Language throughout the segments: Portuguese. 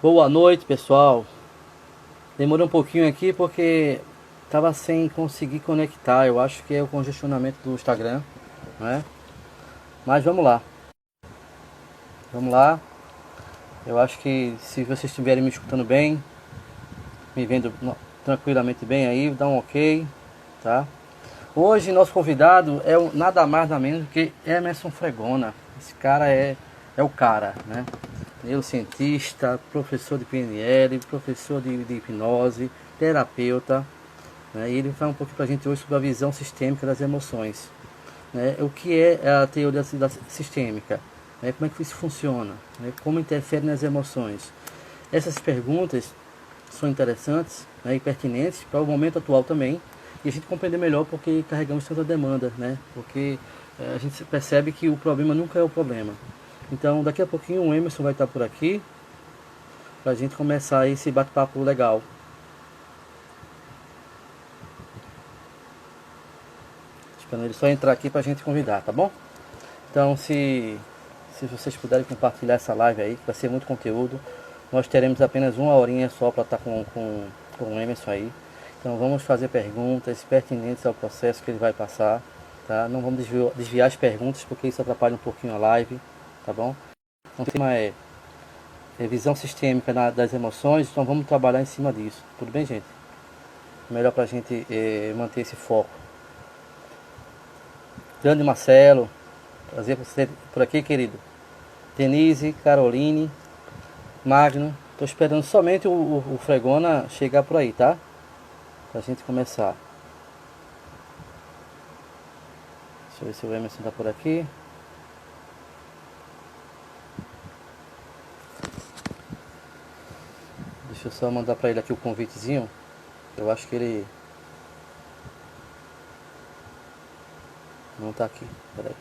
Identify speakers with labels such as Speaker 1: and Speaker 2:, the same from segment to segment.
Speaker 1: Boa noite, pessoal. Demorou um pouquinho aqui porque tava sem conseguir conectar. Eu acho que é o congestionamento do Instagram, né? Mas vamos lá. Vamos lá. Eu acho que se vocês estiverem me escutando bem, me vendo tranquilamente bem aí, dá um ok, tá? Hoje nosso convidado é nada mais nada menos que Emerson Fregona. Esse cara é o cara, né? Neurocientista, professor de PNL, professor de hipnose, terapeuta, né? E ele vai um pouquinho para a gente hoje sobre a visão sistêmica das emoções, né? O que é a teoria da sistêmica, né? Como é que isso funciona, né? Como interfere nas emoções. Essas perguntas são interessantes, né, e pertinentes para o momento atual também, e a gente compreender melhor porque carregamos tanta demanda, né? Porque a gente percebe que o problema nunca é o problema. Então, daqui a pouquinho o Emerson vai estar por aqui para a gente começar esse bate-papo legal. Esperando ele só entrar aqui para a gente convidar, tá bom? Então, se vocês puderem compartilhar essa live aí, que vai ser muito conteúdo, nós teremos apenas uma horinha só para estar com o Emerson aí. Então, vamos fazer perguntas pertinentes ao processo que ele vai passar, tá? Não vamos desviar as perguntas, porque isso atrapalha um pouquinho a live, tá bom? Então, o tema é revisão sistêmica das emoções, então vamos trabalhar em cima disso. Tudo bem, gente? Melhor para a gente manter esse foco. Grande Marcelo, prazer você por aqui, querido. Denise, Caroline, Magno. Tô esperando somente o Fregona chegar por aí, tá? Pra gente começar. Deixa eu ver se o Emerson tá por aqui. Deixa eu só mandar pra ele aqui o convitezinho. Eu acho que ele não tá aqui. Peraí.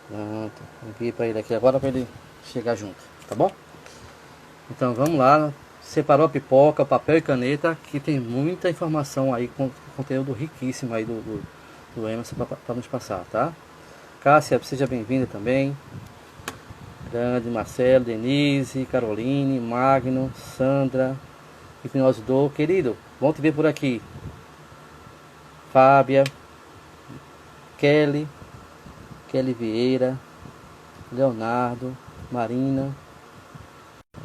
Speaker 1: Pronto. Enviei pra ele aqui agora pra ele chegar junto, tá bom? Então vamos lá. Separou a pipoca, papel e caneta, que tem muita informação aí, com conteúdo riquíssimo aí do Emerson para nos passar, tá? Cássia, seja bem-vinda também. Grande, Marcelo, Denise, Caroline, Magno, Sandra, Hipnose do. Querido, bom te ver por aqui. Fábia, Kelly, Kelly Vieira, Leonardo, Marina.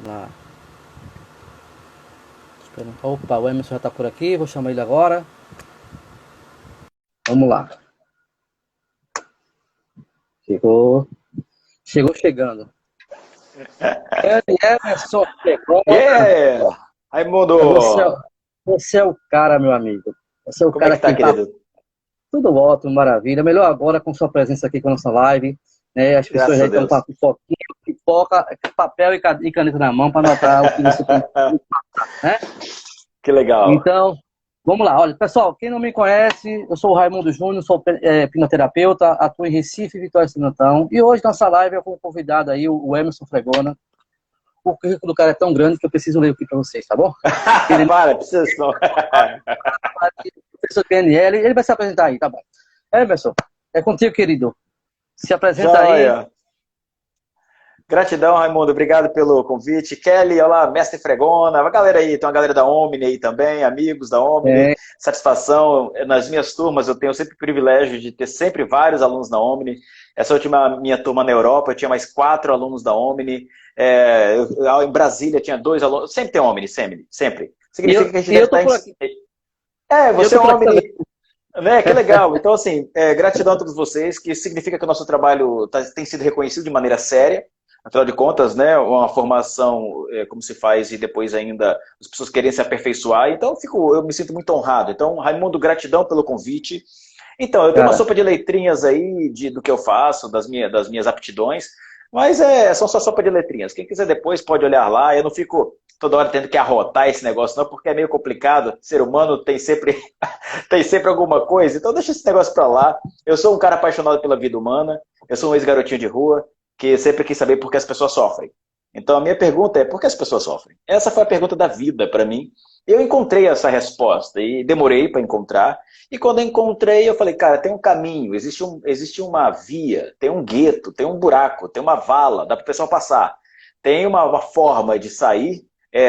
Speaker 1: Lá. Esperando. Opa, o Emerson já tá por aqui, vou chamar ele agora. Vamos lá. Chegou. Chegou chegando. Grande Emerson chegou.
Speaker 2: Yeah!
Speaker 1: Você,
Speaker 2: Raimundo!
Speaker 1: você é o cara, meu amigo. Você é o
Speaker 2: Como é
Speaker 1: cara
Speaker 2: que tá,
Speaker 1: que tá
Speaker 2: querido?
Speaker 1: tudo ótimo, maravilha. Melhor agora com sua presença aqui com a nossa live. Né? As pessoas
Speaker 2: Graças
Speaker 1: aí
Speaker 2: a
Speaker 1: estão com a
Speaker 2: Deus.
Speaker 1: pipoquinha, pipoca, papel e caneta na mão para anotar o que você tem, né?
Speaker 2: Que legal.
Speaker 1: Então, vamos lá. Olha, pessoal, quem não me conhece, eu sou o Raimundo Júnior, sou hipnoterapeuta, atuo em Recife, Vitória e Santo. E hoje, nossa live, eu com convidado aí, o Emerson Fregona. O currículo do cara é tão grande que eu preciso ler aqui para vocês, tá bom? Ele
Speaker 2: Para, precisa não.
Speaker 1: professor PNL, ele vai se apresentar aí, tá bom. Emerson, é contigo, querido. Se apresenta aí.
Speaker 2: Joia. Gratidão, Raimundo. Obrigado pelo convite. Kelly, olá, mestre Fregona. A galera aí, tem uma galera da Omni aí também, amigos da Omni.
Speaker 1: É,
Speaker 2: Satisfação. Nas minhas turmas, eu tenho sempre o privilégio de ter sempre vários alunos da Omni. Essa última minha turma na Europa, eu tinha mais 4 alunos da Omni. Em Brasília tinha 2 alunos. Sempre tem Omni, sempre, sempre. Significa que a gente
Speaker 1: e
Speaker 2: deve
Speaker 1: eu tô
Speaker 2: estar em.
Speaker 1: por aqui. E eu
Speaker 2: Você é
Speaker 1: tô por aqui também.
Speaker 2: Omni, né? Que legal. Então, assim, gratidão a todos vocês, que significa que o nosso trabalho tem sido reconhecido de maneira séria. Afinal de contas, né, uma formação, como se faz, e depois ainda as pessoas querem se aperfeiçoar. Então, eu me sinto muito honrado. Então, Raimundo, gratidão pelo convite. Então, eu tenho uma
Speaker 1: Cara,
Speaker 2: sopa de letrinhas aí do que eu faço, das minhas aptidões, mas são só sopa de letrinhas. Quem quiser depois pode olhar lá. Eu não fico toda hora tendo que arrotar esse negócio, não, porque é meio complicado. Ser humano tem sempre, tem sempre alguma coisa. Então, deixa esse negócio pra lá. Eu sou um cara apaixonado pela vida humana. Eu sou um ex-garotinho de rua que sempre quis saber por que as pessoas sofrem. Então, a minha pergunta é: por que as pessoas sofrem? Essa foi a pergunta da vida para mim. Eu encontrei essa resposta e demorei para encontrar. E quando eu encontrei, eu falei, cara, tem um caminho, existe uma via, tem um gueto, tem um buraco, tem uma vala, dá para o pessoal passar. Tem uma forma de sair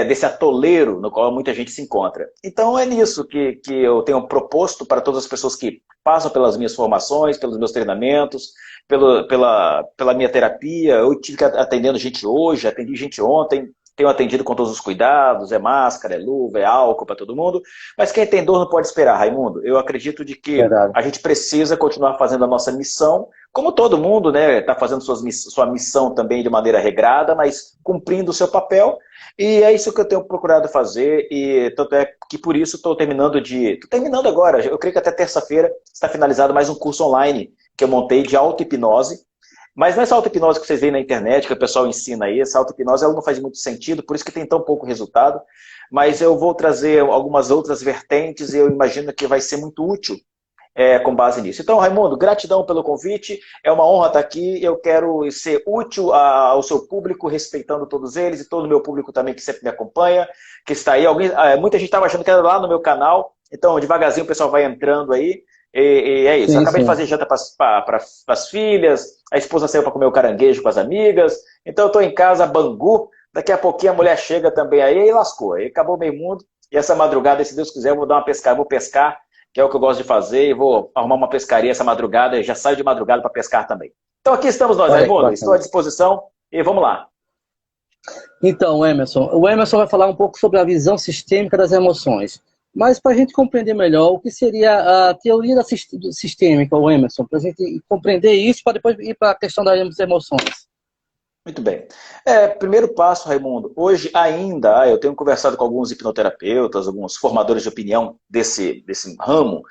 Speaker 2: desse atoleiro no qual muita gente se encontra. Então é nisso que eu tenho proposto para todas as pessoas que passam pelas minhas formações, pelos meus treinamentos, pela minha terapia. Eu tive que atendendo gente hoje, atendi gente ontem, tenho atendido com todos os cuidados, é máscara, é luva, é álcool para todo mundo, mas quem tem dor não pode esperar, Raimundo. Eu acredito de que
Speaker 1: Verdade.
Speaker 2: a gente precisa continuar fazendo a nossa missão, como todo mundo, né, está fazendo sua missão também de maneira regrada, mas cumprindo o seu papel, e é isso que eu tenho procurado fazer, e tanto é que por isso estou terminando agora, eu creio que até terça-feira está finalizado mais um curso online que eu montei de auto-hipnose. Mas não é essa auto-hipnose que vocês veem na internet, que o pessoal ensina aí, essa auto-hipnose ela não faz muito sentido, por isso que tem tão pouco resultado, mas eu vou trazer algumas outras vertentes e eu imagino que vai ser muito útil com base nisso. Então, Raimundo, gratidão pelo convite, é uma honra estar aqui, eu quero ser útil ao seu público, respeitando todos eles e todo o meu público também que sempre me acompanha, que está aí. Muita gente estava achando que era lá no meu canal, então devagarzinho o pessoal vai entrando aí. E é isso, eu
Speaker 1: Sim,
Speaker 2: acabei de
Speaker 1: sim.
Speaker 2: fazer janta para as filhas, a esposa saiu para comer o caranguejo com as amigas, então eu estou em casa, Bangu, daqui a pouquinho a mulher chega também aí e lascou, aí acabou o meio mundo, e essa madrugada, se Deus quiser, eu vou dar uma pescada, vou pescar, que é o que eu gosto de fazer, e vou arrumar uma pescaria essa madrugada, e já saio de madrugada para pescar também. Então aqui estamos nós,
Speaker 1: Olha que
Speaker 2: Raimundo, estou à
Speaker 1: bacana.
Speaker 2: disposição, e vamos lá.
Speaker 1: Então, o Emerson vai falar um pouco sobre a visão sistêmica das emoções. Mas para a gente compreender melhor o que seria a teoria sistêmica, o Emerson, para a gente compreender isso, para depois ir para a questão das emoções.
Speaker 2: Muito bem. Primeiro passo, Raimundo. Hoje ainda, eu tenho conversado com alguns hipnoterapeutas, alguns formadores de opinião desse ramo,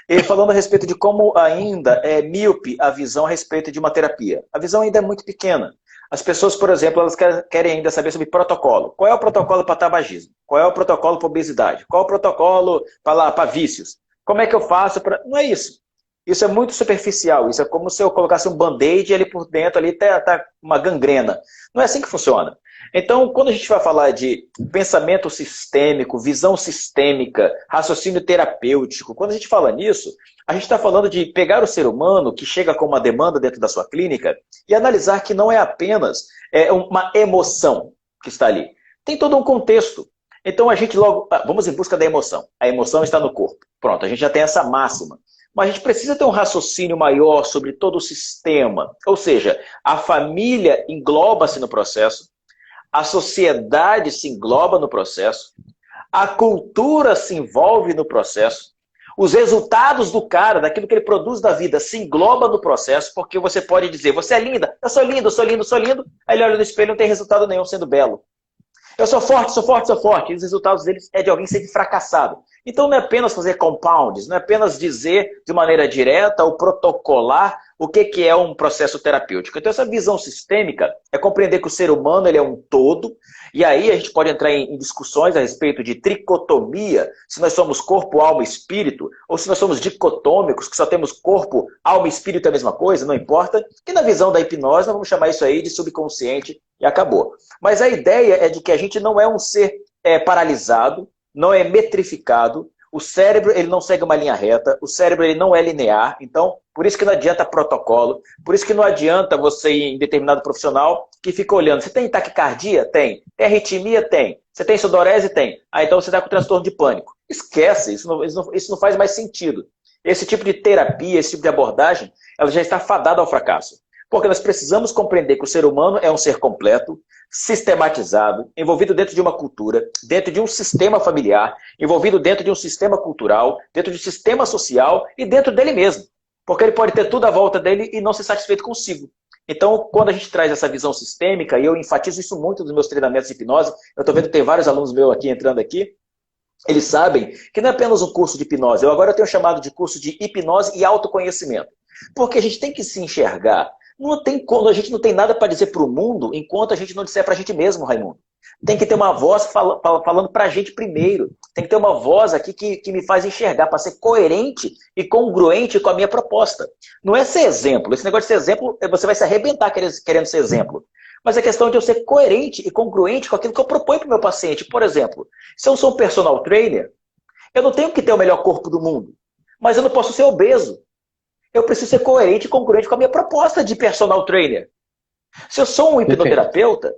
Speaker 2: e falando a respeito de como ainda é míope a visão a respeito de uma terapia. A visão ainda é muito pequena. As pessoas, por exemplo, elas querem ainda saber sobre protocolo. Qual é o protocolo para tabagismo? Qual é o protocolo para obesidade? Qual é o protocolo para vícios? Como é que eu faço para... Não é isso. Isso é muito superficial. Isso é como se eu colocasse um band-aid e ali por dentro ali tá uma gangrena. Não é assim que funciona. Então, quando a gente vai falar de pensamento sistêmico, visão sistêmica, raciocínio terapêutico, quando a gente fala nisso, a gente está falando de pegar o ser humano que chega com uma demanda dentro da sua clínica e analisar que não é apenas uma emoção que está ali. Tem todo um contexto. Então a gente logo, vamos em busca da emoção. A emoção está no corpo. Pronto, a gente já tem essa máxima. Mas a gente precisa ter um raciocínio maior sobre todo o sistema. Ou seja, a família engloba-se no processo, a sociedade se engloba no processo, a cultura se envolve no processo, os resultados do cara, daquilo que ele produz da vida, se engloba no processo, porque você pode dizer, você é linda, eu sou lindo, eu sou lindo, eu sou lindo, aí ele olha no espelho e não tem resultado nenhum sendo belo. Eu sou forte, sou forte, sou forte. E os resultados deles é de alguém ser fracassado. Então não é apenas fazer compounds, não é apenas dizer de maneira direta ou protocolar o que é um processo terapêutico. Então essa visão sistêmica é compreender que o ser humano ele é um todo, e aí a gente pode entrar em discussões a respeito de tricotomia, se nós somos corpo, alma e espírito, ou se nós somos dicotômicos, que só temos corpo, alma e espírito é a mesma coisa, não importa. E na visão da hipnose nós vamos chamar isso aí de subconsciente e acabou. Mas a ideia é de que a gente não é um ser paralisado, não é metrificado, o cérebro ele não segue uma linha reta, o cérebro ele não é linear, então por isso que não adianta protocolo, por isso que não adianta você ir em determinado profissional que fica olhando, você tem taquicardia? Tem. Tem arritmia? Tem. Você tem sudorese? Tem. Então você está com transtorno de pânico. Esquece, isso não faz mais sentido. Esse tipo de terapia, esse tipo de abordagem, ela já está fadada ao fracasso. Porque nós precisamos compreender que o ser humano é um ser completo, sistematizado, envolvido dentro de uma cultura, dentro de um sistema familiar, envolvido dentro de um sistema cultural, dentro de um sistema social e dentro dele mesmo. Porque ele pode ter tudo à volta dele e não ser satisfeito consigo. Então, quando a gente traz essa visão sistêmica, e eu enfatizo isso muito nos meus treinamentos de hipnose, eu estou vendo que tem vários alunos meus aqui entrando aqui, eles sabem que não é apenas um curso de hipnose, agora eu tenho chamado de curso de hipnose e autoconhecimento. Porque a gente tem que se enxergar. A gente não tem nada para dizer para o mundo enquanto a gente não disser para a gente mesmo, Raimundo. Tem que ter uma voz falando para a gente primeiro. Tem que ter uma voz aqui que me faz enxergar, para ser coerente e congruente com a minha proposta. Não é ser exemplo. Esse negócio de ser exemplo, você vai se arrebentar querendo ser exemplo. mas é questão de eu ser coerente e congruente com aquilo que eu proponho para o meu paciente. Por exemplo, se eu sou um personal trainer, eu não tenho que ter o melhor corpo do mundo, mas eu não posso ser obeso. Eu preciso ser coerente e congruente com a minha proposta de personal trainer. Se eu sou um
Speaker 1: Perfeito.
Speaker 2: hipnoterapeuta,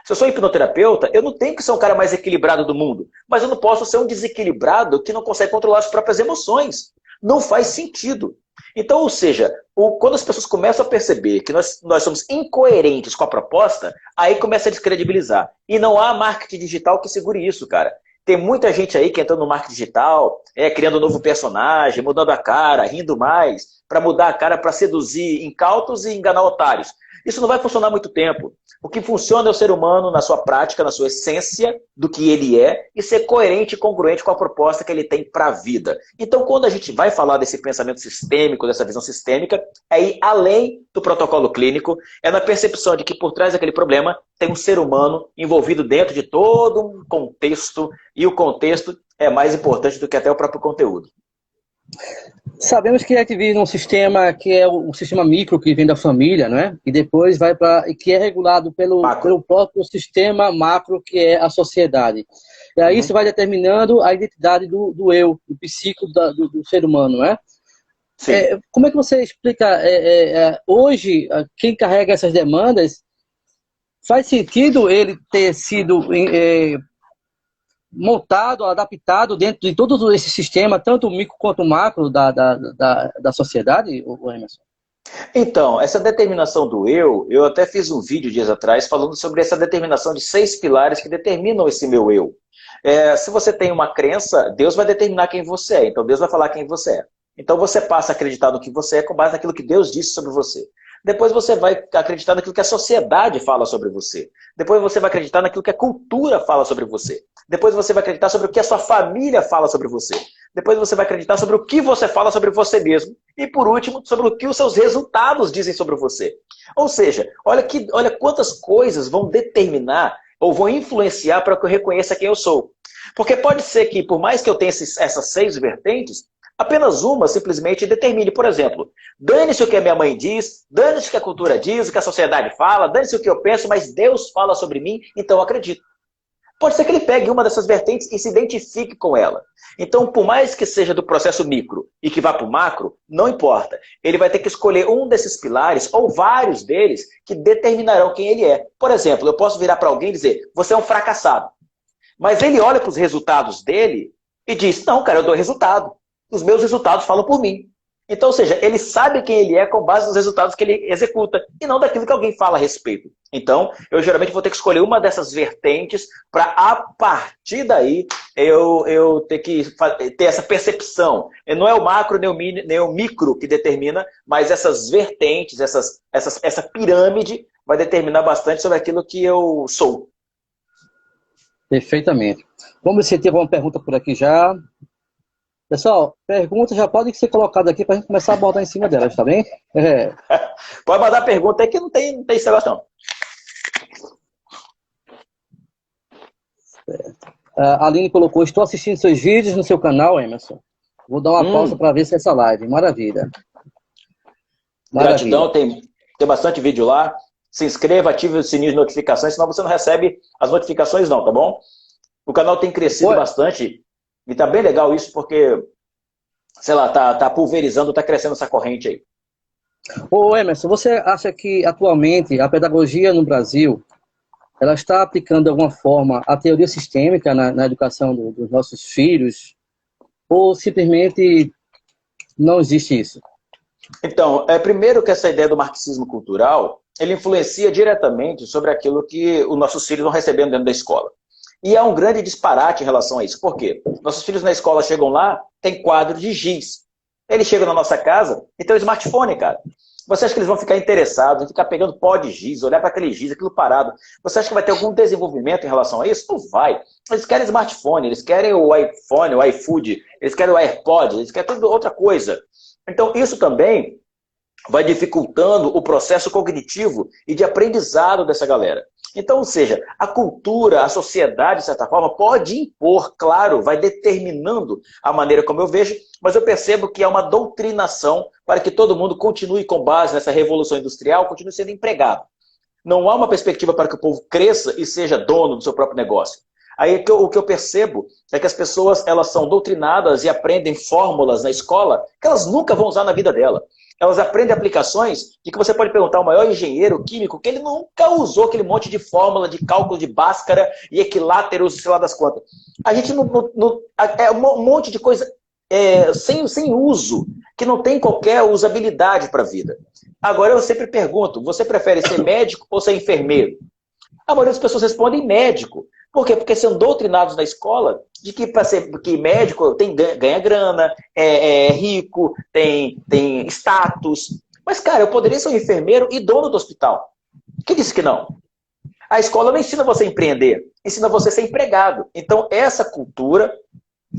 Speaker 2: se eu sou um hipnoterapeuta, eu não tenho que ser um cara mais equilibrado do mundo, mas eu não posso ser um desequilibrado que não consegue controlar as próprias emoções. Não faz sentido. Então, ou seja, quando as pessoas começam a perceber que nós somos incoerentes com a proposta, aí começa a descredibilizar. E não há marketing digital que segure isso, cara. Tem muita gente aí que entrou no marketing digital, criando um novo personagem, mudando a cara, rindo mais, para mudar a cara, para seduzir incautos e enganar otários. Isso não vai funcionar muito tempo. O que funciona é o ser humano na sua prática, na sua essência, do que ele é, e ser coerente e congruente com a proposta que ele tem para a vida. Então, quando a gente vai falar desse pensamento sistêmico, dessa visão sistêmica, é ir além do protocolo clínico, é na percepção de que por trás daquele problema tem um ser humano envolvido dentro de todo um contexto, e o contexto é mais importante do que até o próprio conteúdo.
Speaker 1: Sabemos que a gente vive num sistema que é o sistema micro, que vem da família, né? E depois vai para, que é regulado pelo próprio sistema macro, que é a sociedade. E aí isso vai determinando a identidade do eu, do psico do ser humano, né? Como é que você explica, hoje, quem carrega essas demandas, faz sentido ele ter sido montado, adaptado dentro de todo esse sistema, tanto o micro quanto o macro da sociedade, Emerson?
Speaker 2: Então, essa determinação do eu até fiz um vídeo dias atrás falando sobre essa determinação de 6 pilares que determinam esse meu eu. Se você tem uma crença, Deus vai determinar quem você é, então Deus vai falar quem você é. Então você passa a acreditar no que você é com base naquilo que Deus disse sobre você. Depois você vai acreditar naquilo que a sociedade fala sobre você. Depois você vai acreditar naquilo que a cultura fala sobre você. Depois você vai acreditar sobre o que a sua família fala sobre você. Depois você vai acreditar sobre o que você fala sobre você mesmo. E por último, sobre o que os seus resultados dizem sobre você. Ou seja, olha quantas coisas vão determinar ou vão influenciar para que eu reconheça quem eu sou. Porque pode ser que, por mais que eu tenha essas 6 vertentes, apenas uma simplesmente determine, por exemplo, dane-se o que a minha mãe diz, dane-se o que a cultura diz, o que a sociedade fala, dane-se o que eu penso, mas Deus fala sobre mim, então eu acredito. Pode ser que ele pegue uma dessas vertentes e se identifique com ela. Então, por mais que seja do processo micro e que vá para o macro, não importa. Ele vai ter que escolher um desses pilares, ou vários deles, que determinarão quem ele é. Por exemplo, eu posso virar para alguém e dizer, você é um fracassado. Mas ele olha para os resultados dele e diz, não, cara, eu dou resultado. Os meus resultados falam por mim. Então, ou seja, ele sabe quem ele é com base nos resultados que ele executa e não daquilo que alguém fala a respeito. Então, eu geralmente vou ter que escolher uma dessas vertentes para, a partir daí, eu ter que ter essa percepção. Não é o macro nem o micro que determina, mas essas vertentes, essa pirâmide vai determinar bastante sobre aquilo que eu sou.
Speaker 1: Perfeitamente. Vamos ver se tem alguma pergunta por aqui já. Pessoal, perguntas já podem ser colocadas aqui para a gente começar a botar em cima delas, tá bem?
Speaker 2: Pode mandar pergunta aí que não tem esse negócio não.
Speaker 1: A Aline colocou, estou assistindo seus vídeos no seu canal, Emerson. Vou dar uma pausa para ver se essa live. Maravilha.
Speaker 2: Gratidão, tem bastante vídeo lá. Se inscreva, ative o sininho de notificações, senão você não recebe as notificações não, tá bom? O canal tem crescido bastante. E tá bem legal isso, porque, sei lá, tá pulverizando, tá crescendo essa corrente aí.
Speaker 1: Ô Emerson, você acha que atualmente a pedagogia no Brasil, ela está aplicando de alguma forma a teoria sistêmica na educação dos nossos filhos? Ou simplesmente não existe isso?
Speaker 2: Então, primeiro que essa ideia do marxismo cultural, ele influencia diretamente sobre aquilo que os nossos filhos vão recebendo dentro da escola. E há um grande disparate em relação a isso. Por quê? Nossos filhos na escola chegam lá, tem quadro de giz. Eles chegam na nossa casa e tem um smartphone, cara. Você acha que eles vão ficar interessados em ficar pegando pó de giz, olhar para aquele giz, aquilo parado? Você acha que vai ter algum desenvolvimento em relação a isso? Não vai. Eles querem smartphone, eles querem o iPhone, o iFood, eles querem o AirPod, eles querem tudo outra coisa. Então, isso também vai dificultando o processo cognitivo e de aprendizado dessa galera. Então, ou seja, a cultura, a sociedade, de certa forma, pode impor, claro, vai determinando a maneira como eu vejo, mas eu percebo que é uma doutrinação para que todo mundo continue com base nessa revolução industrial, continue sendo empregado. Não há uma perspectiva para que o povo cresça e seja dono do seu próprio negócio. Aí o que eu percebo é que as pessoas elas são doutrinadas e aprendem fórmulas na escola que elas nunca vão usar na vida dela. Elas aprendem aplicações de que você pode perguntar ao maior engenheiro químico que ele nunca usou aquele monte de fórmula de cálculo de Bhaskara e equiláteros, sei lá das quantas. A gente é um monte de coisa sem uso, que não tem qualquer usabilidade para a vida. Agora eu sempre pergunto, você prefere ser médico ou ser enfermeiro? A maioria das pessoas respondem médico. Por quê? Porque são doutrinados na escola de que para ser que médico ganha grana, é rico, tem status. Mas, cara, eu poderia ser um enfermeiro e dono do hospital. Quem disse que não? A escola não ensina você a empreender, ensina você a ser empregado. Então, essa cultura,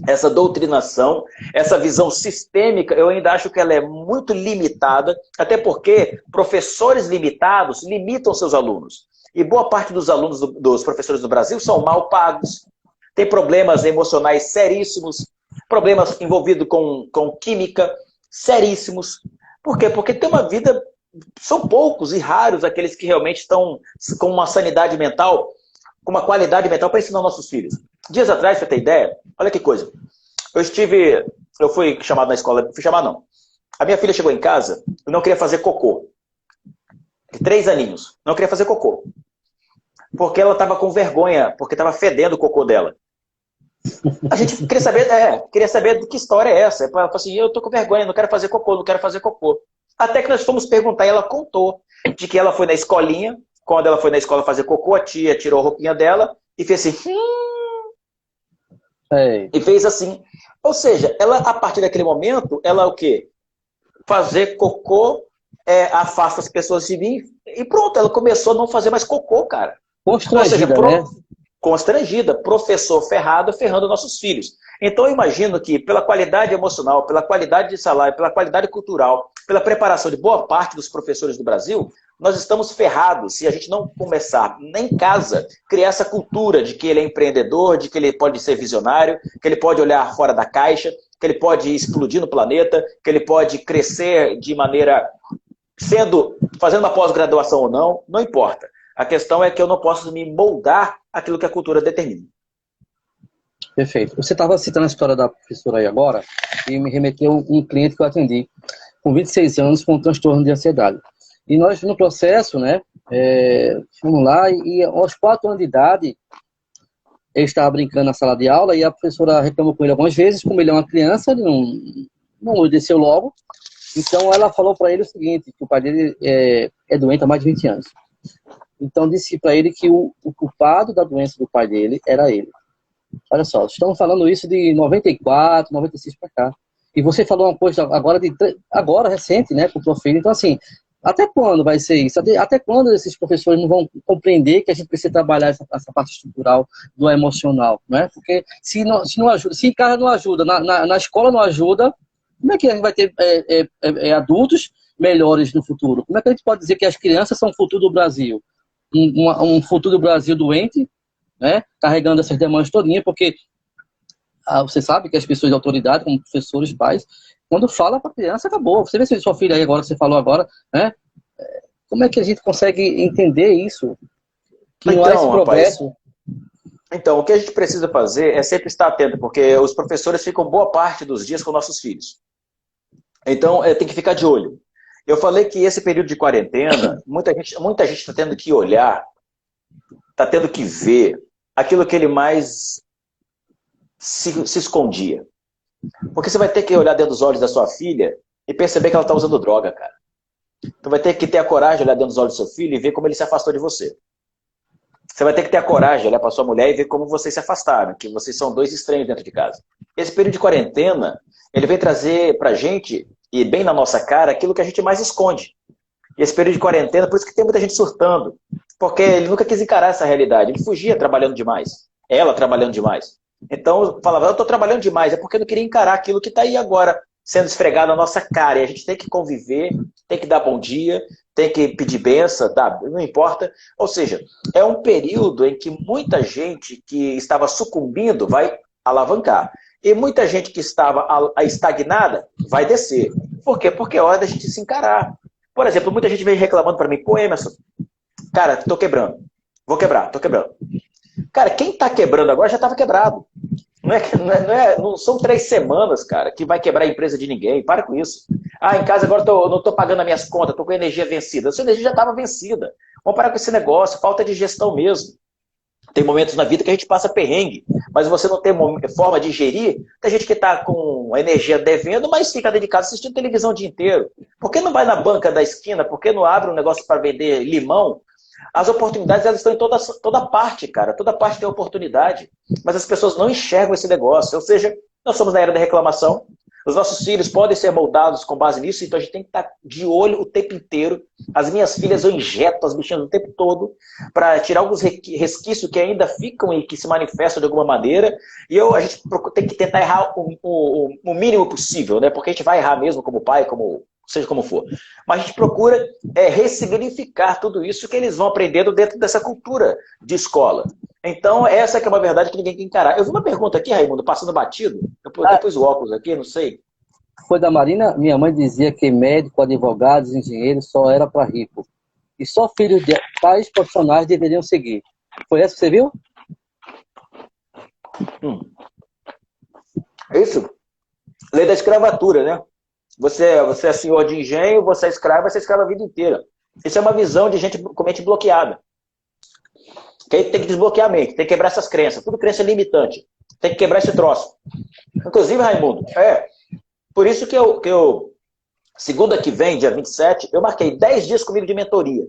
Speaker 2: essa doutrinação, essa visão sistêmica, eu ainda acho que ela é muito limitada, até porque professores limitados limitam seus alunos. E boa parte dos alunos dos professores do Brasil são mal pagos, tem problemas emocionais seríssimos, problemas envolvidos com química seríssimos. Por quê? Porque tem uma vida, são poucos e raros aqueles que realmente estão com uma sanidade mental, com uma qualidade mental para ensinar nossos filhos. Dias atrás, pra você ter ideia, olha que coisa. Eu fui chamado na escola, fui chamado não. A minha filha chegou em casa e não queria fazer cocô. De 3 aninhos, não queria fazer cocô. Porque ela estava com vergonha, porque estava fedendo o cocô dela. A gente queria saber de que história é essa. Ela falou assim, eu tô com vergonha, não quero fazer cocô, não quero fazer cocô. Até que nós fomos perguntar e ela contou de que ela foi na escolinha, quando ela foi na escola fazer cocô, a tia tirou a roupinha dela e fez assim, e fez assim. Ou seja, ela, a partir daquele momento, ela o quê? Fazer cocô afasta as pessoas de mim e pronto, ela começou a não fazer mais cocô, cara.
Speaker 1: Constrangida,
Speaker 2: Ou seja,
Speaker 1: né?
Speaker 2: constrangida, professor ferrado, ferrando nossos filhos. Então eu imagino que pela qualidade emocional, pela qualidade de salário, pela qualidade cultural, pela preparação de boa parte dos professores do Brasil, nós estamos ferrados se a gente não começar, nem em casa, criar essa cultura de que ele é empreendedor, de que ele pode ser visionário, que ele pode olhar fora da caixa, que ele pode explodir no planeta, que ele pode crescer de maneira fazendo uma pós-graduação ou não, não importa. A questão é que eu não posso me moldar aquilo que a cultura determina.
Speaker 1: Perfeito. Você estava citando a história da professora aí agora e me remeteu um cliente que eu atendi com 26 anos com um transtorno de ansiedade. E nós, no processo, né, fomos lá e aos 4 anos de idade, ele estava brincando na sala de aula e a professora reclamou com ele algumas vezes, como ele é uma criança, ele não obedeceu logo. Então ela falou para ele o seguinte, que o pai dele é doente há mais de 20 anos. Então disse para ele que o culpado da doença do pai dele era ele. Olha só, estamos falando isso de 94, 96 para cá. E você falou uma coisa agora recente, né, com o professor. Então assim, até quando vai ser isso? Até quando esses professores não vão compreender que a gente precisa trabalhar essa parte estrutural do emocional, né? Porque se não ajuda, se em casa não ajuda, na escola não ajuda, como é que a gente vai ter adultos melhores no futuro? Como é que a gente pode dizer que as crianças são o futuro do Brasil? Um futuro do Brasil doente, né? Carregando essas demandas todinhas, porque você sabe que as pessoas de autoridade, como professores, pais, quando fala para a criança, acabou. Você vê se sua filha aí agora, você falou agora, né? Como é que a gente consegue entender isso? Que não há esse progresso.
Speaker 2: Rapaz, então, o que a gente precisa fazer é sempre estar atento, porque os professores ficam boa parte dos dias com nossos filhos. Então, tem que ficar de olho. Eu falei que esse período de quarentena, muita gente está tendo que olhar, está tendo que ver aquilo que ele mais se escondia. Porque você vai ter que olhar dentro dos olhos da sua filha e perceber que ela está usando droga, cara. Tu vai ter que ter a coragem de olhar dentro dos olhos do seu filho e ver como ele se afastou de você. Você vai ter que ter a coragem de olhar para sua mulher e ver como vocês se afastaram, que vocês são 2 estranhos dentro de casa. Esse período de quarentena, ele vem trazer pra gente, e bem na nossa cara, aquilo que a gente mais esconde. E esse período de quarentena, por isso que tem muita gente surtando. Porque ele nunca quis encarar essa realidade. Ele fugia trabalhando demais. Ela trabalhando demais. Então, falava, eu estou trabalhando demais. É porque eu não queria encarar aquilo que está aí agora, sendo esfregado na nossa cara. E a gente tem que conviver, tem que dar bom dia, tem que pedir benção, tá? Não importa. Ou seja, é um período em que muita gente que estava sucumbindo vai alavancar. E muita gente que estava estagnada vai descer. Por quê? Porque é hora da gente se encarar. Por exemplo, muita gente vem reclamando para mim, pô, Emerson, Cara, tô quebrando. Vou quebrar, tô quebrando. Cara, quem tá quebrando agora já estava quebrado. Não são 3 semanas, cara, que vai quebrar a empresa de ninguém. Para com isso. Ah, em casa agora não estou pagando as minhas contas, estou com a energia vencida. A sua energia já estava vencida. Vamos parar com esse negócio, falta de gestão mesmo. Tem momentos na vida que a gente passa perrengue, mas você não tem forma de gerir. Tem gente que está com a energia devendo, mas fica dedicado assistindo televisão o dia inteiro. Por que não vai na banca da esquina? Por que não abre um negócio para vender limão? As oportunidades elas estão em toda parte, cara. Toda parte tem oportunidade. Mas as pessoas não enxergam esse negócio. Ou seja, nós somos na era da reclamação. Os nossos filhos podem ser moldados com base nisso, então a gente tem que estar de olho o tempo inteiro. As minhas filhas eu injeto as bichinhas o tempo todo para tirar alguns resquícios que ainda ficam e que se manifestam de alguma maneira. E a gente tem que tentar errar o mínimo possível, né? Porque a gente vai errar mesmo como pai, seja como for. Mas a gente procura ressignificar tudo isso que eles vão aprendendo dentro dessa cultura de escola. Então, essa que é uma verdade que ninguém quer encarar. Eu vi uma pergunta aqui, Raimundo, passando batido. Eu pus o óculos aqui, não sei.
Speaker 1: Foi da Marina, minha mãe dizia que médico, advogados, engenheiros só era para rico. E só filhos de pais profissionais deveriam seguir. Foi essa que você viu?
Speaker 2: Isso. Lei da escravatura, né? Você é senhor de engenho, você é escravo a vida inteira. Isso é uma visão de gente com mente bloqueada. Que aí tem que desbloquear a mente, tem que quebrar essas crenças. Tudo crença limitante. Tem que quebrar esse troço. Inclusive, Raimundo, por isso que eu segunda que vem, dia 27, eu marquei 10 dias comigo de mentoria.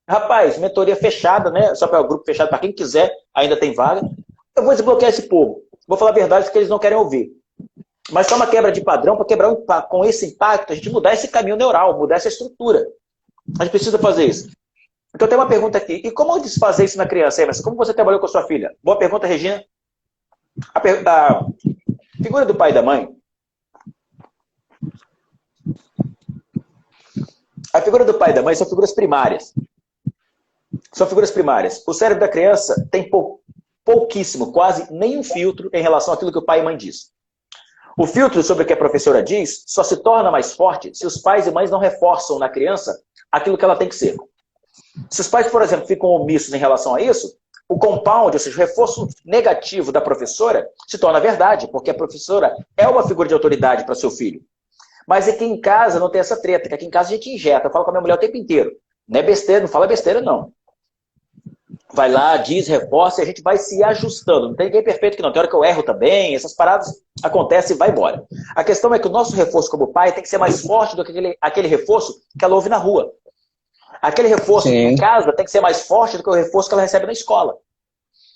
Speaker 2: Rapaz, mentoria fechada, né? Só para o grupo fechado, para quem quiser, ainda tem vaga. Eu vou desbloquear esse povo. Vou falar a verdade porque eles não querem ouvir. Mas só uma quebra de padrão para quebrar com esse impacto, a gente mudar esse caminho neural, mudar essa estrutura. A gente precisa fazer isso. Então tem uma pergunta aqui. E como desfazer isso na criança, Emerson? Como você trabalhou com a sua filha? Boa pergunta, Regina. A figura do pai e da mãe. A figura do pai e da mãe são figuras primárias. São figuras primárias. O cérebro da criança tem pouquíssimo, quase nenhum filtro em relação àquilo que o pai e mãe diz. O filtro sobre o que a professora diz só se torna mais forte se os pais e mães não reforçam na criança aquilo que ela tem que ser. Se os pais, por exemplo, ficam omissos em relação a isso, o compound, ou seja, o reforço negativo da professora, se torna verdade, porque a professora é uma figura de autoridade para seu filho. Mas aqui em casa não tem essa treta, que aqui em casa a gente injeta. Eu falo com a minha mulher o tempo inteiro. Não é besteira, não fala besteira, não. Vai lá, diz, reforça e a gente vai se ajustando. Não tem ninguém perfeito que não. Tem hora que eu erro também, essas paradas acontecem e vai embora. A questão é que o nosso reforço como pai tem que ser mais forte do que aquele reforço que ela ouve na rua. Aquele reforço em casa tem que ser mais forte do que o reforço que ela recebe na escola.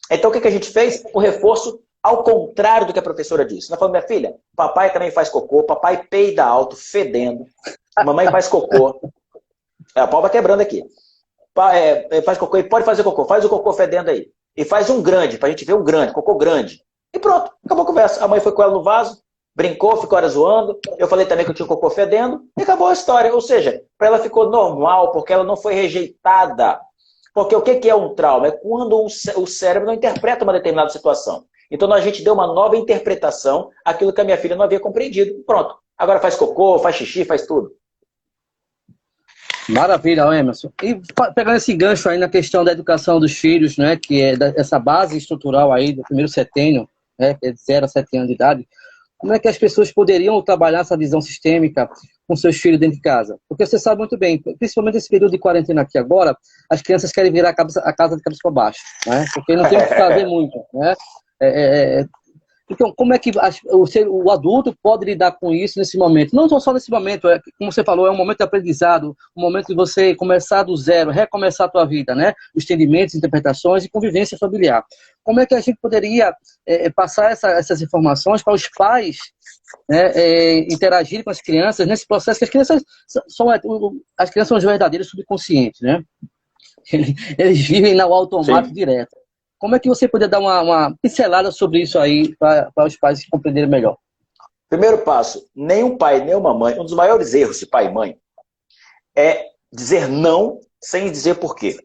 Speaker 2: Então o que a gente fez? O reforço ao contrário do que a professora disse. Nós falamos, minha filha, papai também faz cocô, papai peida alto, fedendo, mamãe faz cocô. A pau vai quebrando aqui. Faz cocô e pode fazer cocô, faz o cocô fedendo aí. E faz um grande, pra gente ver um grande, cocô grande. E pronto, acabou a conversa. A mãe foi com ela no vaso, brincou, ficou horas zoando. Eu falei também que eu tinha um cocô fedendo e acabou a história. Ou seja, para ela ficou normal, porque ela não foi rejeitada. Porque o que é um trauma? É quando o cérebro não interpreta uma determinada situação. Então a gente deu uma nova interpretação àquilo que a minha filha não havia compreendido. Pronto. Agora faz cocô, faz xixi, faz tudo.
Speaker 1: Maravilha, Emerson. E pegando esse gancho aí na questão da educação dos filhos, né, que é essa base estrutural aí do primeiro setênio, né, que é de 0 a 7 anos de idade, como é que as pessoas poderiam trabalhar essa visão sistêmica com seus filhos dentro de casa? Porque você sabe muito bem, principalmente nesse período de quarentena aqui agora, as crianças querem virar a casa de cabeça para baixo, né? Porque não tem o que fazer muito, né? Então, como é que o adulto pode lidar com isso nesse momento? Não só nesse momento, como você falou, é um momento de aprendizado, um momento de você começar do zero, recomeçar a tua vida, né? Os entendimentos, interpretações e convivência familiar. Como é que a gente poderia passar essas informações para os pais, né, interagirem com as crianças nesse processo, que as crianças são os verdadeiros subconscientes, né? Eles vivem no automático
Speaker 2: Sim.
Speaker 1: direto. Como é que você poderia dar uma pincelada sobre isso aí para os pais compreenderem melhor?
Speaker 2: Primeiro passo, nenhum pai, nenhuma mãe, um dos maiores erros de pai e mãe é dizer não sem dizer por quê.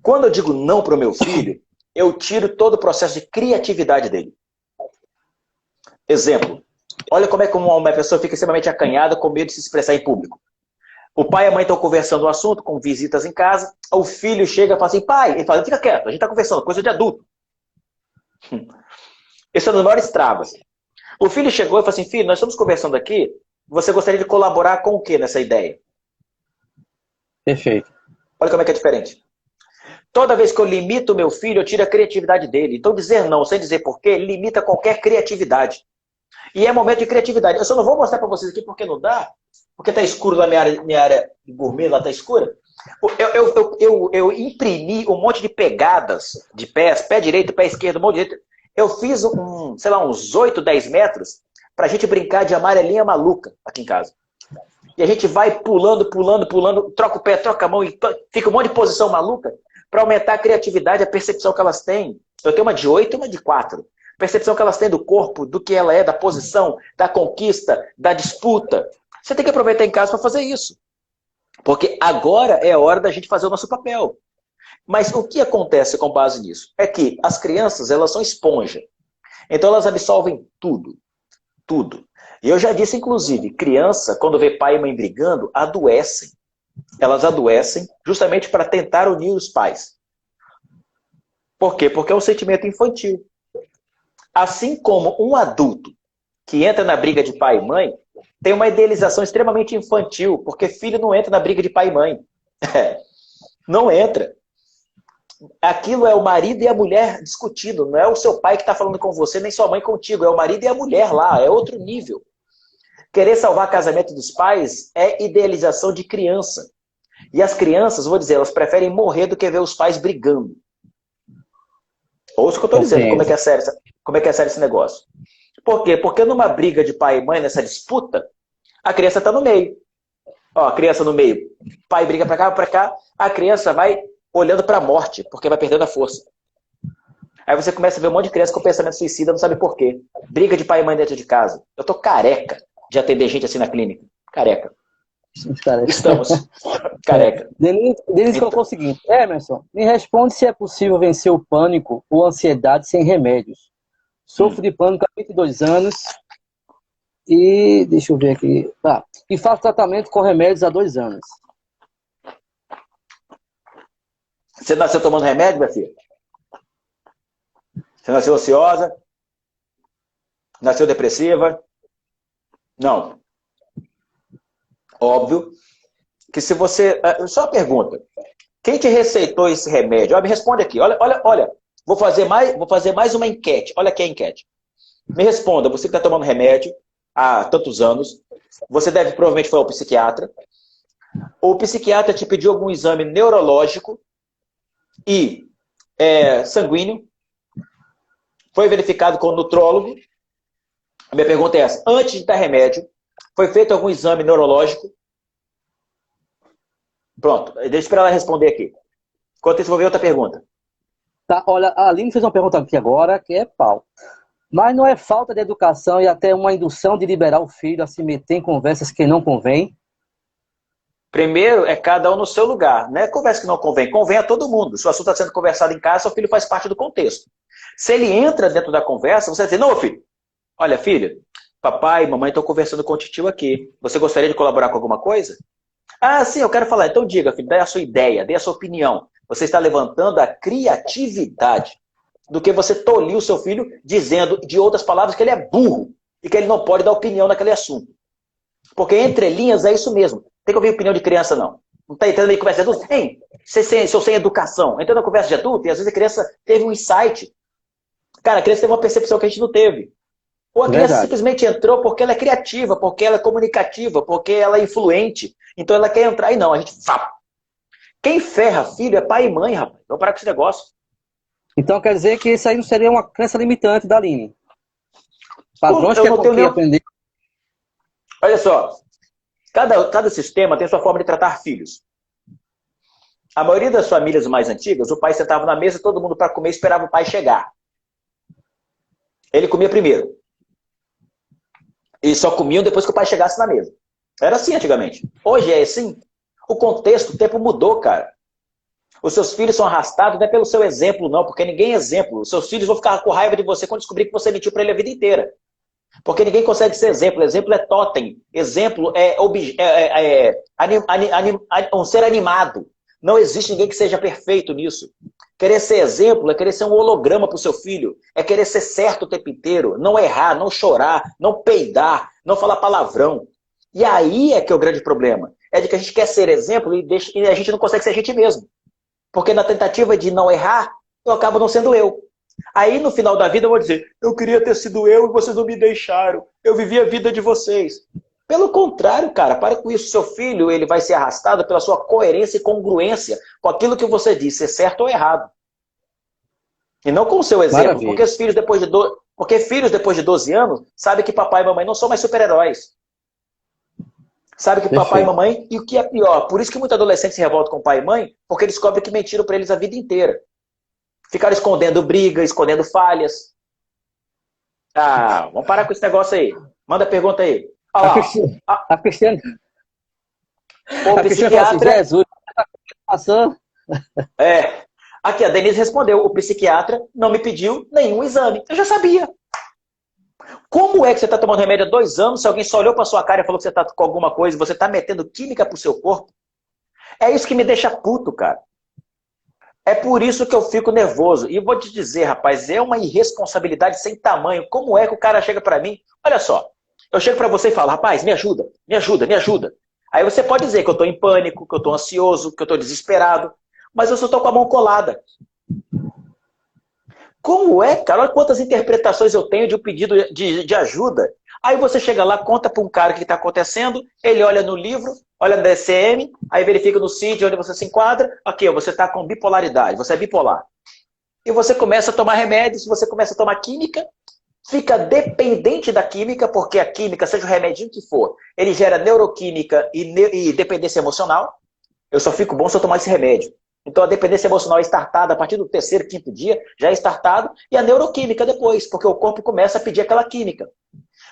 Speaker 2: Quando eu digo não para o meu filho, eu tiro todo o processo de criatividade dele. Exemplo, olha como é que uma pessoa fica extremamente acanhada com medo de se expressar em público. O pai e a mãe estão conversando o assunto, com visitas em casa. O filho chega e fala assim, pai, ele fala, fica quieto, a gente está conversando, coisa de adulto. Esse é um dos maiores travas. O filho chegou e falou assim, filho, nós estamos conversando aqui, você gostaria de colaborar com o que nessa ideia?
Speaker 1: Perfeito.
Speaker 2: Olha como é que é diferente. Toda vez que eu limito o meu filho, eu tiro a criatividade dele. Então dizer não, sem dizer porquê, limita qualquer criatividade. E é momento de criatividade. Eu só não vou mostrar para vocês aqui porque não dá, porque está escuro na minha área de gourmet, lá está escura. Eu imprimi um monte de pegadas de pés, pé direito, pé esquerdo, mão direita. Eu fiz sei lá, uns 8, 10 metros para a gente brincar de amarelinha maluca aqui em casa. E a gente vai pulando, pulando, pulando, troca o pé, troca a mão e fica um monte de posição maluca para aumentar a criatividade, a percepção que elas têm. Eu tenho uma de 8 e uma de 4. Percepção que elas têm do corpo, do que ela é, da posição, da conquista, da disputa. Você tem que aproveitar em casa para fazer isso. Porque agora é a hora da gente fazer o nosso papel. Mas o que acontece com base nisso? É que as crianças, elas são esponja. Então elas absorvem tudo. Tudo. E eu já disse, inclusive, criança, quando vê pai e mãe brigando, adoecem. Elas adoecem justamente para tentar unir os pais. Por quê? Porque é um sentimento infantil. Assim como um adulto que entra na briga de pai e mãe, tem uma idealização extremamente infantil, porque filho não entra na briga de pai e mãe. Não entra. Aquilo é o marido e a mulher discutindo, não é o seu pai que está falando com você, nem sua mãe contigo, é o marido e a mulher lá, é outro nível. Querer salvar casamento dos pais é idealização de criança. E as crianças, vou dizer, elas preferem morrer do que ver os pais brigando. Ouça o que eu estou dizendo, como é que é sério esse negócio. Por quê? Porque numa briga de pai e mãe, nessa disputa, a criança está no meio. Ó, a criança no meio, pai briga para cá, a criança vai olhando para a morte, porque vai perdendo a força. Aí você começa a ver um monte de criança com pensamento suicida, não sabe por quê. Briga de pai e mãe dentro de casa. Eu tô careca de atender gente assim na clínica. Careca. Estamos. Careca.
Speaker 1: Denise colocou o seguinte, Emerson, me responde se é possível vencer o pânico ou ansiedade sem remédios. Sofro de pânico há 22 anos e, deixa eu ver aqui, e faço tratamento com remédios há 2 anos.
Speaker 2: Você nasceu tomando remédio, minha filha? Você nasceu ansiosa? Nasceu depressiva? Não. Óbvio que se você... Só uma pergunta. Quem te receitou esse remédio? Me responde aqui. Olha. Vou fazer mais uma enquete. Olha aqui a enquete. Me responda. Você que está tomando remédio há tantos anos. Você provavelmente foi ao psiquiatra. O psiquiatra te pediu algum exame neurológico e sanguíneo. Foi verificado com o nutrólogo. A minha pergunta é essa. Antes de dar remédio, foi feito algum exame neurológico? Pronto. Deixa eu ela responder aqui. Enquanto isso, vou ver outra pergunta.
Speaker 1: Tá, olha, a Aline fez uma pergunta aqui agora, que é pau. Mas não é falta de educação e até uma indução de liberar o filho a se meter em conversas que não convém?
Speaker 2: Primeiro, é cada um no seu lugar. Não é conversa que não convém. Convém a todo mundo. Se o assunto está sendo conversado em casa, seu filho faz parte do contexto. Se ele entra dentro da conversa, você vai dizer, não, filho, olha, filho, papai e mamãe estão conversando com o titio aqui. Você gostaria de colaborar com alguma coisa? Ah, sim, eu quero falar. Então diga, filho, dê a sua ideia, dê a sua opinião. Você está levantando a criatividade do que você tolir o seu filho dizendo, de outras palavras, que ele é burro e que ele não pode dar opinião naquele assunto. Porque entre linhas é isso mesmo. Tem que ouvir opinião de criança, não. Não está entrando em conversa de adulto? Tem. Se eu sem educação. Entrando na conversa de adulto, e às vezes a criança teve um insight. Cara, a criança teve uma percepção que a gente não teve. Ou a criança simplesmente entrou porque ela é criativa, porque ela é comunicativa, porque ela é influente. Então ela quer entrar e não. A gente... Quem ferra filho é pai e mãe, rapaz. Vamos parar com esse negócio.
Speaker 1: Então quer dizer que isso aí não seria uma crença limitante da Aline. Padrões que é aprender.
Speaker 2: Olha só. Cada sistema tem sua forma de tratar filhos. A maioria das famílias mais antigas, o pai sentava na mesa, todo mundo para comer, esperava o pai chegar. Ele comia primeiro. E só comiam depois que o pai chegasse na mesa. Era assim antigamente. Hoje é assim. O contexto, o tempo mudou, cara. Os seus filhos são arrastados não é pelo seu exemplo, não, porque ninguém é exemplo. Os seus filhos vão ficar com raiva de você quando descobrir que você mentiu para ele a vida inteira. Porque ninguém consegue ser exemplo. Exemplo é totem. Exemplo é um ser animado. Não existe ninguém que seja perfeito nisso. Querer ser exemplo é querer ser um holograma para o seu filho. É querer ser certo o tempo inteiro. Não errar, não chorar, não peidar, não falar palavrão. E aí é que é o grande problema. É de que a gente quer ser exemplo e a gente não consegue ser a gente mesmo. Porque na tentativa de não errar, eu acabo não sendo eu. Aí no final da vida eu vou dizer, eu queria ter sido eu e vocês não me deixaram. Eu vivi a vida de vocês. Pelo contrário, cara, para com isso. Seu filho ele vai ser arrastado pela sua coerência e congruência com aquilo que você disse, ser certo ou errado. E não com o seu exemplo.
Speaker 1: Maravilha.
Speaker 2: Porque filhos depois de 12 anos sabem que papai e mamãe não são mais super-heróis. Sabe que papai e mamãe, e o que é pior, por isso que muitos adolescentes se revoltam com pai e mãe, porque descobrem que mentiram para eles a vida inteira. Ficaram escondendo briga, escondendo falhas. Ah, vamos parar com esse negócio aí. Manda a pergunta aí.
Speaker 1: A Cristiane
Speaker 2: o psiquiatra...
Speaker 1: Jesus, passou.
Speaker 2: Aqui, a Denise respondeu, o psiquiatra não me pediu nenhum exame. Eu já sabia. Como é que você está tomando remédio há 2 anos, se alguém só olhou para sua cara e falou que você está com alguma coisa e você está metendo química para o seu corpo? É isso que me deixa puto, cara. É por isso que eu fico nervoso. E vou te dizer, rapaz, é uma irresponsabilidade sem tamanho. Como é que o cara chega para mim? Olha só, eu chego para você e falo, rapaz, me ajuda, me ajuda, me ajuda. Aí você pode dizer que eu estou em pânico, que eu estou ansioso, que eu estou desesperado, mas eu só estou com a mão colada. Como é, cara? Olha quantas interpretações eu tenho de um pedido de ajuda. Aí você chega lá, conta para um cara o que está acontecendo, ele olha no livro, olha no DSM, aí verifica no CID onde você se enquadra, aqui, ó, você está com bipolaridade, você é bipolar. E você começa a tomar remédios, você começa a tomar química, fica dependente da química, porque a química, seja o remedinho que for, ele gera neuroquímica e dependência emocional. Eu só fico bom se eu tomar esse remédio. Então a dependência emocional é startada a partir do 3º, 5º dia, já é startado, e a neuroquímica depois, porque o corpo começa a pedir aquela química.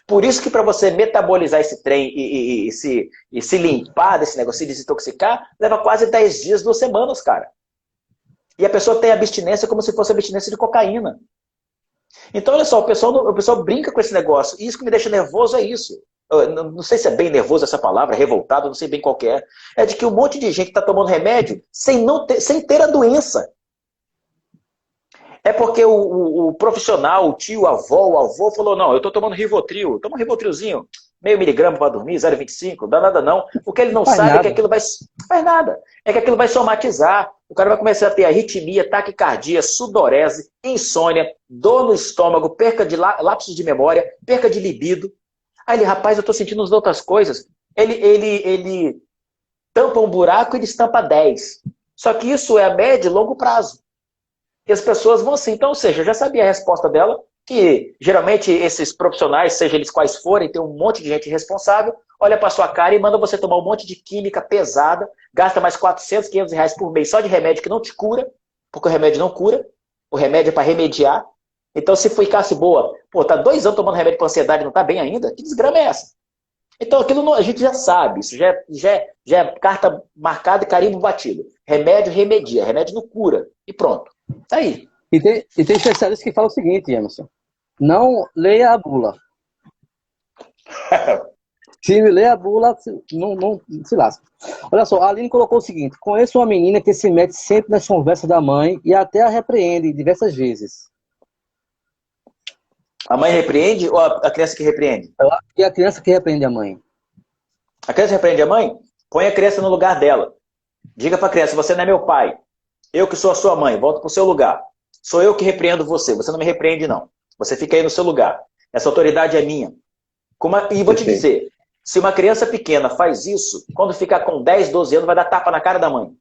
Speaker 2: Por isso que para você metabolizar esse trem e se limpar desse negócio, se desintoxicar, leva quase 10 dias, 2 semanas, cara. E a pessoa tem abstinência como se fosse abstinência de cocaína. Então, olha só, o pessoal brinca com esse negócio. E isso que me deixa nervoso é isso. Eu não sei se é bem nervoso essa palavra, revoltado, não sei bem qual que é. É de que um monte de gente está tomando remédio sem ter a doença. É porque o profissional, o tio, o avô falou, não, eu estou tomando Rivotril, toma um Rivotrilzinho, meio miligrama para dormir, 0,25, não dá nada não. O que ele não sabe é que aquilo vai... Faz nada. É que aquilo vai somatizar. O cara vai começar a ter arritmia, taquicardia, sudorese, insônia, dor no estômago, perca de lapsos de memória, perca de libido. Aí ele, rapaz, eu estou sentindo as outras coisas. Ele tampa um buraco e destampa 10. Só que isso é a médio e longo prazo. E as pessoas vão assim. Então, ou seja, eu já sabia a resposta dela, que geralmente esses profissionais, seja eles quais forem, tem um monte de gente responsável, olha para sua cara e manda você tomar um monte de química pesada, gasta mais 400, 500 reais por mês só de remédio que não te cura, porque o remédio não cura, o remédio é para remediar. Então, se ficasse boa, pô, tá 2 anos tomando remédio para ansiedade e não tá bem ainda, que desgrama é essa? Então, aquilo não, a gente já sabe, isso já é carta marcada e carimbo batido. Remédio remedia, remédio não cura. E pronto. Tá aí.
Speaker 1: E tem especialistas que falam o seguinte, Emerson. Não leia a bula. Se lê a bula, não se lasca. Olha só, a Aline colocou o seguinte. Conheço uma menina que se mete sempre nas conversas da mãe e até a repreende diversas vezes.
Speaker 2: A mãe repreende ou a criança que repreende?
Speaker 1: E a criança que repreende a mãe.
Speaker 2: A criança repreende a mãe? Põe a criança no lugar dela. Diga para a criança, você não é meu pai. Eu que sou a sua mãe, volta para o seu lugar. Sou eu que repreendo você, você não me repreende não. Você fica aí no seu lugar. Essa autoridade é minha. E vou te dizer, se uma criança pequena faz isso, quando ficar com 10, 12 anos, vai dar tapa na cara da mãe.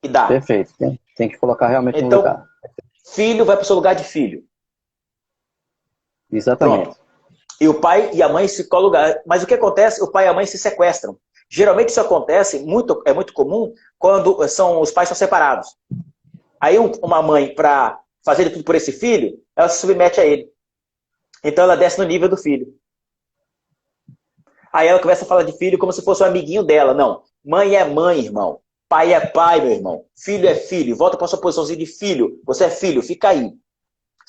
Speaker 2: E dá.
Speaker 1: Perfeito. Tem que colocar realmente no lugar.
Speaker 2: Filho vai para o seu lugar de filho.
Speaker 1: Exatamente.
Speaker 2: Pronto. E o pai e a mãe se colocam no lugar. Mas o que acontece? O pai e a mãe se sequestram. Geralmente isso acontece, é muito comum, quando os pais são separados. Aí uma mãe, para fazer de tudo por esse filho, ela se submete a ele. Então ela desce no nível do filho. Aí ela começa a falar de filho como se fosse um amiguinho dela. Não. Mãe é mãe, irmão. Pai é pai, meu irmão. Filho é filho. Volta para sua posiçãozinha de filho. Você é filho, fica aí.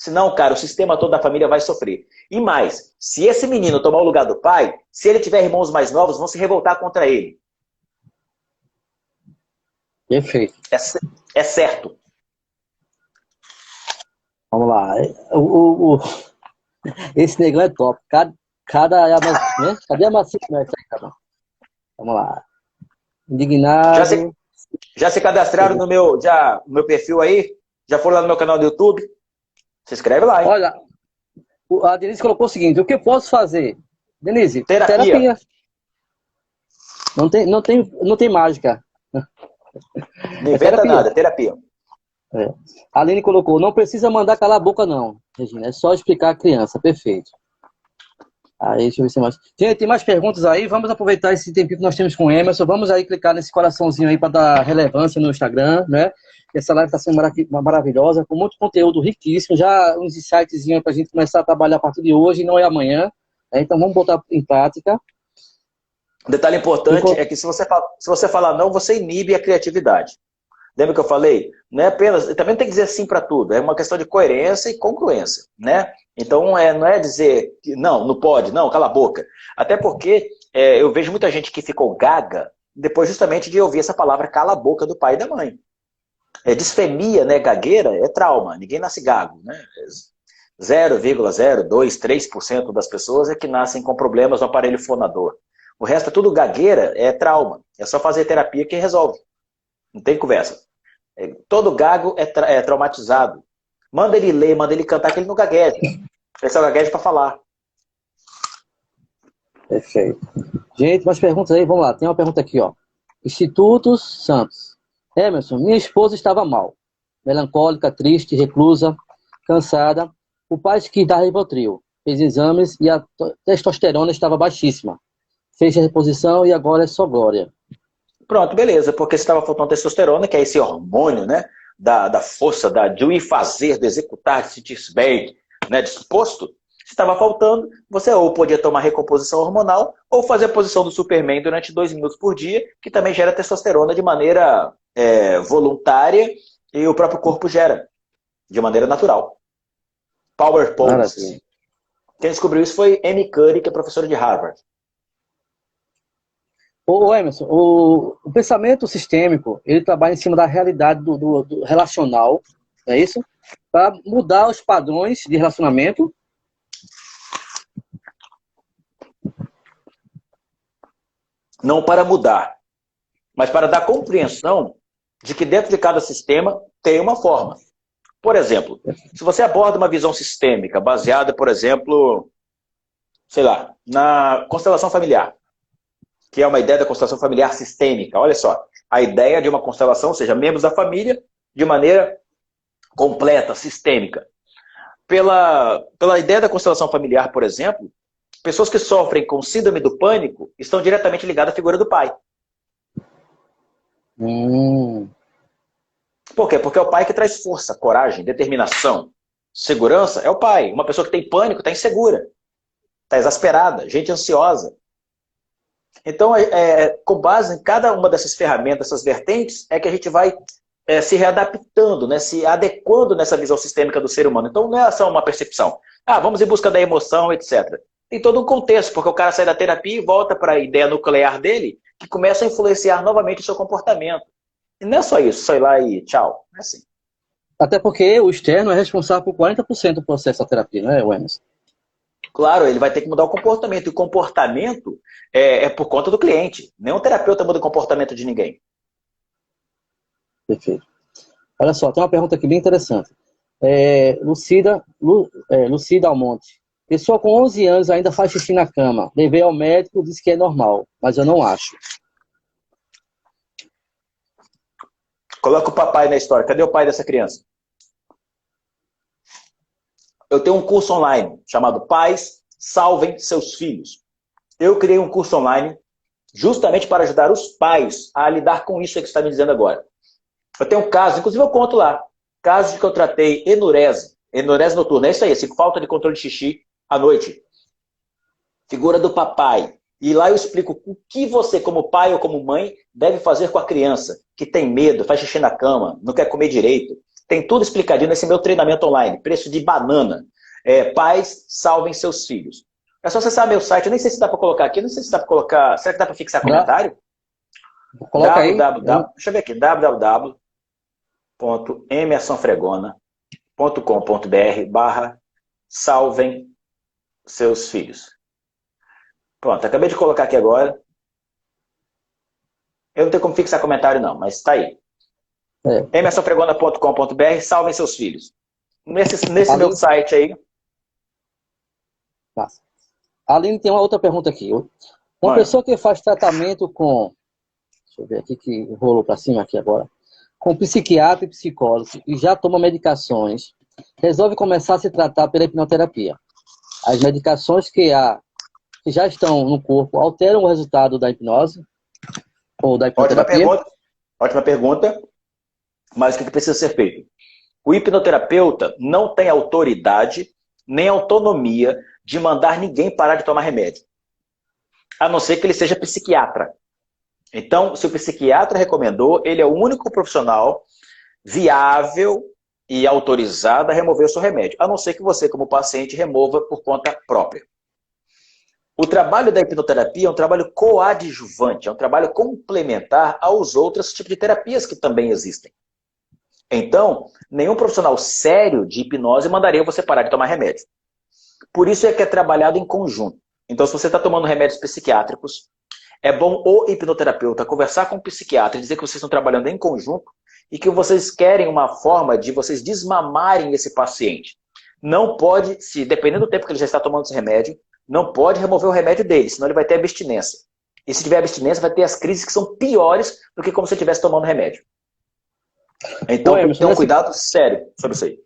Speaker 2: Senão, cara, o sistema todo da família vai sofrer. E mais, se esse menino tomar o lugar do pai, se ele tiver irmãos mais novos, vão se revoltar contra ele.
Speaker 1: Perfeito.
Speaker 2: É certo.
Speaker 1: Vamos lá. Esse negócio é top. Cadê a macia? Vamos lá. Indignado.
Speaker 2: Já se cadastraram no meu perfil aí? Já foram lá no meu canal do YouTube? Se inscreve lá, hein?
Speaker 1: Olha, a Denise colocou o seguinte: o que eu posso fazer? Denise,
Speaker 2: terapia.
Speaker 1: Não tem mágica.
Speaker 2: Não inventa nada, terapia.
Speaker 1: A Aline colocou: não precisa mandar calar a boca, não, Regina. É só explicar a criança. Perfeito. Aí, deixa eu ver se mais. Gente, tem mais perguntas aí. Vamos aproveitar esse tempinho que nós temos com o Emerson. Vamos aí clicar nesse coraçãozinho aí para dar relevância no Instagram, né? Essa live está sendo maravilhosa, com muito conteúdo riquíssimo. Já uns insightzinhos para a gente começar a trabalhar a partir de hoje, não é amanhã. Então vamos botar em prática.
Speaker 2: Um detalhe importante é que se você falar não, você inibe a criatividade. Lembra que eu falei? Não é apenas, também não tem que dizer sim para tudo, é uma questão de coerência e congruência, né? Então não é dizer que não pode, não, cala a boca. Até porque eu vejo muita gente que ficou gaga depois justamente de ouvir essa palavra cala a boca do pai e da mãe. Disfemia, né, gagueira, é trauma, ninguém nasce gago, né? 0,02, 3% das pessoas é que nascem com problemas no aparelho fonador. O resto é tudo gagueira, é trauma. É só fazer terapia que resolve. Não tem conversa. Todo gago é traumatizado. Manda ele ler, manda ele cantar, que ele não gagueja. Ele só gagueja para falar.
Speaker 1: Perfeito. Gente, mais perguntas aí? Vamos lá. Tem uma pergunta aqui, ó. Institutos Santos. Emerson, minha esposa estava mal. Melancólica, triste, reclusa, cansada. O pai quis dar Rivotril. Fez exames e a testosterona estava baixíssima. Fez a reposição e agora é só glória.
Speaker 2: Pronto, beleza, porque se estava faltando testosterona, que é esse hormônio, né, da força, do ir fazer, do executar, de se sentir bem, né, disposto, se estava faltando, você ou podia tomar recomposição hormonal, ou fazer a posição do Superman durante 2 minutos por dia, que também gera testosterona de maneira voluntária, e o próprio corpo gera, de maneira natural. Power pose. Quem descobriu isso foi Amy Cuddy, que é professora de Harvard.
Speaker 1: Ô Emerson, o pensamento sistêmico, ele trabalha em cima da realidade do relacional, é isso? Para mudar os padrões de relacionamento.
Speaker 2: Não para mudar, mas para dar compreensão de que dentro de cada sistema tem uma forma. Por exemplo, se você aborda uma visão sistêmica baseada, por exemplo, sei lá, na constelação familiar, que é uma ideia da constelação familiar sistêmica. Olha só, a ideia de uma constelação, ou seja, membros da família, de maneira completa, sistêmica. Pela ideia da constelação familiar, por exemplo, pessoas que sofrem com síndrome do pânico estão diretamente ligadas à figura do pai. Por quê? Porque é o pai que traz força, coragem, determinação, segurança. É o pai. Uma pessoa que tem pânico está insegura, está exasperada, gente ansiosa. Então, com base em cada uma dessas ferramentas, essas vertentes, é que a gente vai se readaptando, né, se adequando nessa visão sistêmica do ser humano. Então, não é só uma percepção. Vamos em busca da emoção, etc. Tem todo um contexto, porque o cara sai da terapia e volta para a ideia nuclear dele, que começa a influenciar novamente o seu comportamento. E não é só isso, só ir lá e tchau. Não é assim.
Speaker 1: Até porque o externo é responsável por 40% do processo da terapia, não é, Emerson?
Speaker 2: Claro, ele vai ter que mudar o comportamento. E o comportamento é por conta do cliente. Nenhum terapeuta muda o comportamento de ninguém.
Speaker 1: Perfeito. Olha só, tem uma pergunta aqui bem interessante. Lucida Almonte. Pessoa com 11 anos ainda faz xixi na cama. Levei ao médico, disse que é normal, mas eu não acho.
Speaker 2: Coloca o papai na história. Cadê o pai dessa criança? Eu tenho um curso online chamado Pais Salvem Seus Filhos. Eu criei um curso online justamente para ajudar os pais a lidar com isso que você está me dizendo agora. Eu tenho um caso, inclusive eu conto lá, casos que eu tratei enurese noturna, é isso aí, assim, falta de controle de xixi à noite. Figura do papai, E lá eu explico o que você, como pai ou como mãe, deve fazer com a criança que tem medo, faz xixi na cama, não quer comer direito. Tem tudo explicadinho nesse meu treinamento online, preço de banana. Pais, salvem seus filhos. É só acessar meu site, eu nem sei se dá para colocar aqui, não sei se dá para colocar, será que dá para fixar
Speaker 1: Dá?
Speaker 2: comentário?
Speaker 1: Coloca aí.
Speaker 2: Deixa eu ver aqui, www.emersonfregona.com.br salvem seus filhos. Pronto, acabei de colocar aqui agora. Eu não tenho como fixar comentário não, mas está aí. emersonfregona.com.br salvem seus filhos. Nesse meu site aí.
Speaker 1: Massa. A Aline tem uma outra pergunta aqui. Uma pessoa que faz tratamento com... Deixa eu ver aqui que rolou para cima aqui agora. Com psiquiatra e psicólogo e já toma medicações, resolve começar a se tratar pela hipnoterapia. As medicações que já estão no corpo alteram o resultado da hipnose ou da hipnoterapia?
Speaker 2: Ótima pergunta. Mas o que precisa ser feito? O hipnoterapeuta não tem autoridade nem autonomia de mandar ninguém parar de tomar remédio. A não ser que ele seja psiquiatra. Então, se o psiquiatra recomendou, ele é o único profissional viável e autorizado a remover o seu remédio. A não ser que você, como paciente, remova por conta própria. O trabalho da hipnoterapia é um trabalho coadjuvante, é um trabalho complementar aos outros tipos de terapias que também existem. Então, nenhum profissional sério de hipnose mandaria você parar de tomar remédio. Por isso é que é trabalhado em conjunto. Então, se você está tomando remédios psiquiátricos, é bom o hipnoterapeuta conversar com o psiquiatra e dizer que vocês estão trabalhando em conjunto e que vocês querem uma forma de vocês desmamarem esse paciente. Não pode, dependendo do tempo que ele já está tomando esse remédio, não pode remover o remédio dele, senão ele vai ter abstinência. E se tiver abstinência, vai ter as crises que são piores do que como se ele estivesse tomando remédio. Então, tem que ter um cuidado sério sobre isso aí.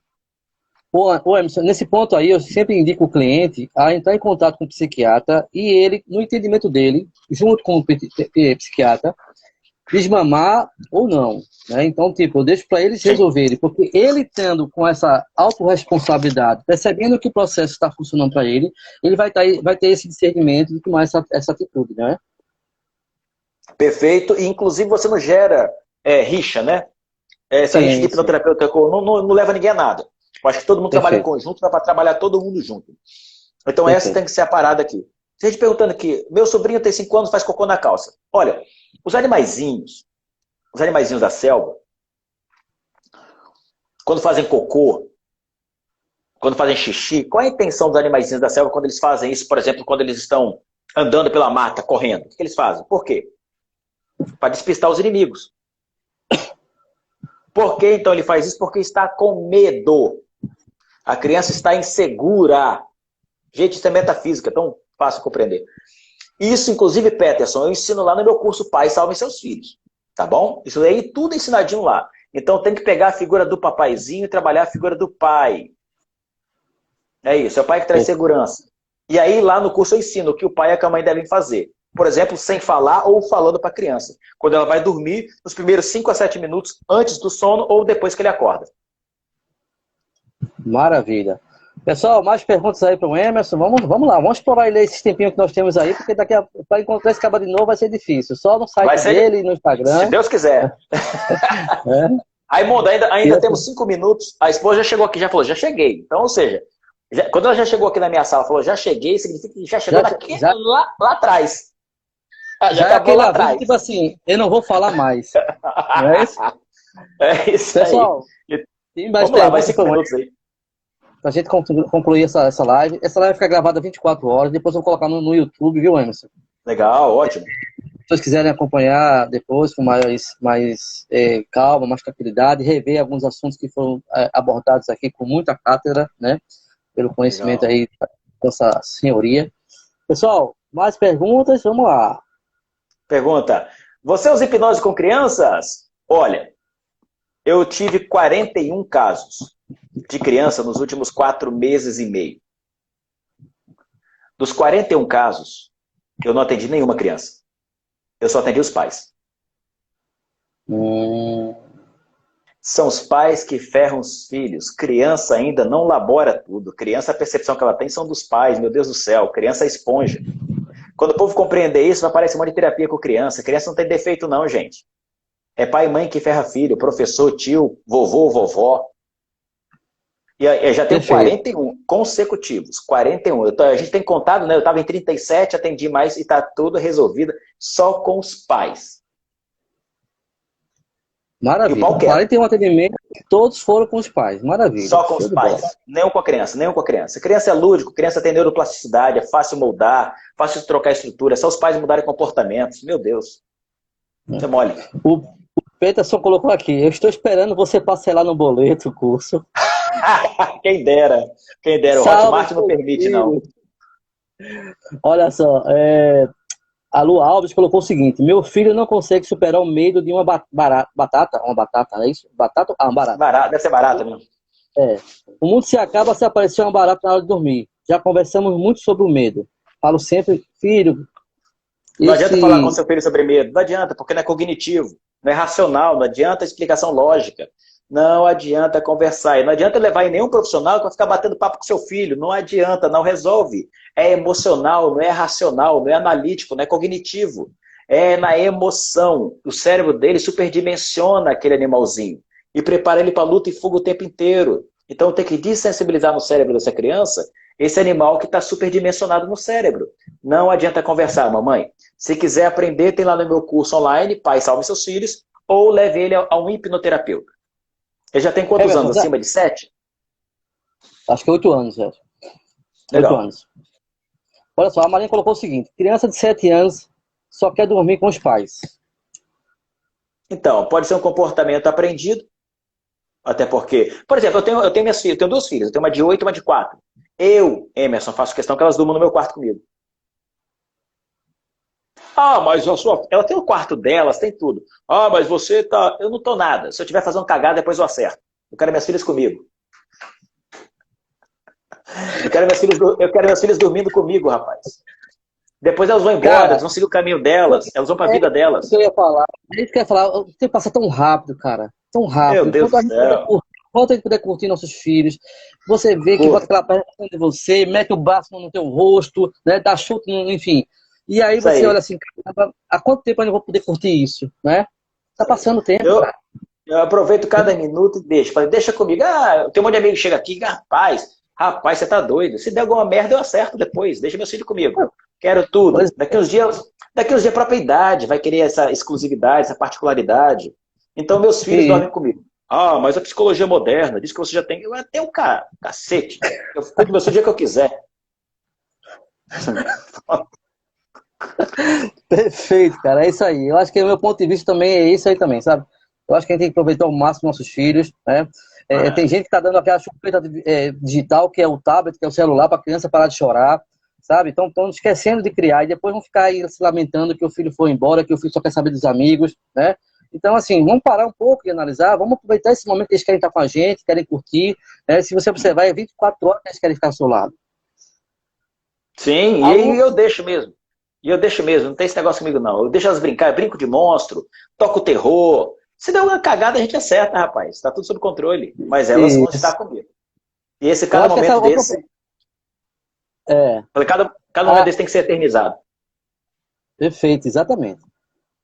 Speaker 1: Emerson, nesse ponto aí, eu sempre indico o cliente a entrar em contato com o psiquiatra e ele, no entendimento dele, junto com o psiquiatra, desmamar ou não. Né? Então, eu deixo para eles resolverem, porque ele tendo com essa autorresponsabilidade, percebendo que o processo está funcionando para ele, ele vai ter esse discernimento de tomar essa atitude, né?
Speaker 2: Perfeito, e inclusive você não gera rixa, né? Essa rixa de hipnoterapeuta não leva ninguém a nada. Eu acho que todo mundo trabalha em conjunto, dá para trabalhar todo mundo junto. Então essa tem que ser a parada aqui. Tem gente perguntando aqui, meu sobrinho tem 5 anos, faz cocô na calça. Olha, os animaizinhos da selva, quando fazem cocô, quando fazem xixi, qual é a intenção dos animaizinhos da selva quando eles fazem isso, por exemplo, quando eles estão andando pela mata, correndo? O que eles fazem? Por quê? Para despistar os inimigos. Por que então ele faz isso? Porque está com medo. A criança está insegura. Gente, isso é metafísica, tão fácil de compreender. Isso, inclusive, Peterson, eu ensino lá no meu curso Pai Salvem Seus Filhos. Tá bom? Isso aí tudo é ensinadinho lá. Então tem que pegar a figura do papaizinho e trabalhar a figura do pai. É isso, é o pai que traz segurança. E aí lá no curso eu ensino o que o pai e a mãe devem fazer. Por exemplo, sem falar ou falando para a criança. Quando ela vai dormir, nos primeiros 5 a 7 minutos antes do sono ou depois que ele acorda.
Speaker 1: Maravilha. Pessoal, mais perguntas aí para o Emerson. Vamos lá, vamos explorar ele esses tempinhos que nós temos aí, porque para encontrar esse cara de novo vai ser difícil. Só no site dele, no Instagram.
Speaker 2: Se Deus quiser. Raimundo, ainda temos 5 minutos. A esposa já chegou aqui, já falou, já cheguei. Então, ou seja, quando ela já chegou aqui na minha sala, falou, já cheguei, significa que já chegou lá atrás.
Speaker 1: Já acabou lá atrás. Tipo assim, eu não vou falar mais. Não é isso?
Speaker 2: É isso,
Speaker 1: pessoal,
Speaker 2: aí.
Speaker 1: Tem mais
Speaker 2: Vamos lá, vai 5 minutos aí.
Speaker 1: Pra gente concluir essa live. Essa live fica gravada 24 horas, depois eu vou colocar no YouTube, viu, Emerson?
Speaker 2: Legal, ótimo.
Speaker 1: Se vocês quiserem acompanhar depois com mais calma, mais tranquilidade, rever alguns assuntos que foram abordados aqui com muita cátedra, né? Pelo conhecimento aí dessa senhoria. Pessoal, mais perguntas? Vamos lá.
Speaker 2: Pergunta. Você usa hipnose com crianças? Olha, eu tive 41 casos de criança nos últimos 4 meses e meio. Dos 41 casos, eu não atendi nenhuma criança. Eu só atendi os pais. São os pais que ferram os filhos. Criança ainda não labora tudo. Criança, a percepção que ela tem são dos pais. Meu Deus do céu, criança é esponja. Quando o povo compreender isso, vai aparecer um monte de terapia com criança. Criança não tem defeito não, gente. É pai e mãe que ferra filho, professor, tio, vovô, vovó. E eu já tenho
Speaker 1: Perfeito.
Speaker 2: 41 consecutivos. 41. A gente tem contado, né? Eu estava em 37, atendi mais e está tudo resolvido só com os pais. E o pau
Speaker 1: Maravilha.
Speaker 2: quebra.
Speaker 1: 41 atendimentos, todos foram com os pais. Maravilha.
Speaker 2: Só com
Speaker 1: Show
Speaker 2: os
Speaker 1: de bola.
Speaker 2: pais. Nenhum com a criança, nenhum com a criança. Criança é lúdico, criança tem neuroplasticidade, é fácil moldar, fácil trocar estrutura. É só os pais mudarem comportamentos. Meu Deus. Isso é mole.
Speaker 1: O Peterson colocou aqui, eu estou esperando você parcelar no boleto o curso.
Speaker 2: Quem dera. Quem dera. O
Speaker 1: Salve,
Speaker 2: Hotmart não permite, não.
Speaker 1: filho. Olha só, a Lu Alves colocou o seguinte, meu filho não consegue superar o medo de uma batata, não é isso? Batata? Ah, uma barata.
Speaker 2: Barato, deve ser barato mesmo.
Speaker 1: O mundo se acaba se aparecer uma barata na hora de dormir. Já conversamos muito sobre o medo. Falo sempre, filho,
Speaker 2: Não adianta falar com
Speaker 1: esse...
Speaker 2: seu filho sobre medo. Não adianta, porque não é cognitivo, não é racional, não adianta explicação lógica. Não adianta conversar. E não adianta levar em nenhum profissional que vai ficar batendo papo com seu filho. Não adianta, não resolve. É emocional, não é racional, não é analítico, não é cognitivo. É na emoção. O cérebro dele superdimensiona aquele animalzinho e prepara ele para luta e fuga o tempo inteiro. Então tem que dessensibilizar no cérebro dessa criança esse animal que está superdimensionado no cérebro. Não adianta conversar, mamãe. Se quiser aprender, tem lá no meu curso online, Pai Salve Seus Filhos, ou leve ele a um hipnoterapeuta. Ele já tem quantos anos? Acima de 7?
Speaker 1: Acho que é 8 anos, velho. 8
Speaker 2: Legal.
Speaker 1: anos. Olha só, a Marinha colocou o seguinte, criança de 7 anos só quer dormir com os pais.
Speaker 2: Então, pode ser um comportamento aprendido, até porque... Por exemplo, eu tenho minhas filhas, eu tenho duas filhas, eu tenho uma de 8 e uma de 4. Eu, Emerson, faço questão que elas durmam no meu quarto comigo. Ah, mas a sua... Ela tem o quarto delas, tem tudo. Ah, mas você tá... Eu não tô nada. Se eu estiver fazendo cagada, depois eu acerto. Eu quero minhas filhas comigo. Eu quero minhas filhas dormindo comigo, rapaz. Depois elas vão embora,
Speaker 1: Cara,
Speaker 2: elas vão seguir o caminho delas, elas vão para a vida
Speaker 1: isso que
Speaker 2: delas.
Speaker 1: eu ia falar. É isso que eu ia falar. O tempo passa tão rápido, cara. Tão
Speaker 2: Meu
Speaker 1: rápido.
Speaker 2: Deus do céu.
Speaker 1: Enquanto a gente puder curtir nossos filhos, você vê que bota
Speaker 2: Curta.
Speaker 1: aquela perna de você, mete o braço no teu rosto, né? Dá chute, enfim. E aí
Speaker 2: Isso
Speaker 1: você olha
Speaker 2: aí.
Speaker 1: assim, caramba, há quanto tempo eu não vou poder curtir isso, né? Tá passando o tempo,
Speaker 2: Eu,
Speaker 1: cara.
Speaker 2: eu aproveito cada minuto e deixo. Falei, deixa comigo. Ah, tem um monte de amigo que chega aqui, rapaz, você tá doido. Se der alguma merda, eu acerto depois. Deixa meu filho comigo. Quero
Speaker 1: Pois
Speaker 2: tudo. Daqui uns dias a própria idade vai querer essa exclusividade, essa particularidade. Então, meus filhos
Speaker 1: é.
Speaker 2: dormem comigo. Ah, mas a psicologia moderna diz que você já tem. Eu tenho um cacete. Eu cuido do meu filho o dia que eu quiser.
Speaker 1: Perfeito, cara. É isso aí. Eu acho que o meu ponto de vista também é isso aí também, sabe? Eu acho que a gente tem que aproveitar ao máximo nossos filhos, né? Tem gente que tá dando aquela chupeta digital, que é o tablet, que é o celular, para a criança parar de chorar, sabe? Então estão esquecendo de criar e depois vão ficar aí se lamentando que o filho foi embora, que o filho só quer saber dos amigos, né? Então, assim, vamos parar um pouco e analisar, vamos aproveitar esse momento que eles querem estar com a gente, querem curtir, né? Se você observar, é 24 horas que eles querem ficar ao seu lado.
Speaker 2: Sim,
Speaker 1: Alô?
Speaker 2: e eu deixo mesmo. E eu deixo mesmo, não tem esse negócio comigo, não. Eu deixo elas brincar, eu brinco de monstro, toco terror. Se der uma cagada, a gente acerta, rapaz. Tá tudo sob controle. Mas elas vão estar
Speaker 1: Isso.
Speaker 2: comigo. E esse
Speaker 1: Eu
Speaker 2: cada
Speaker 1: acho que essa
Speaker 2: momento
Speaker 1: outra...
Speaker 2: desse.
Speaker 1: É,
Speaker 2: Cada momento desse tem que ser eternizado.
Speaker 1: perfeito, exatamente.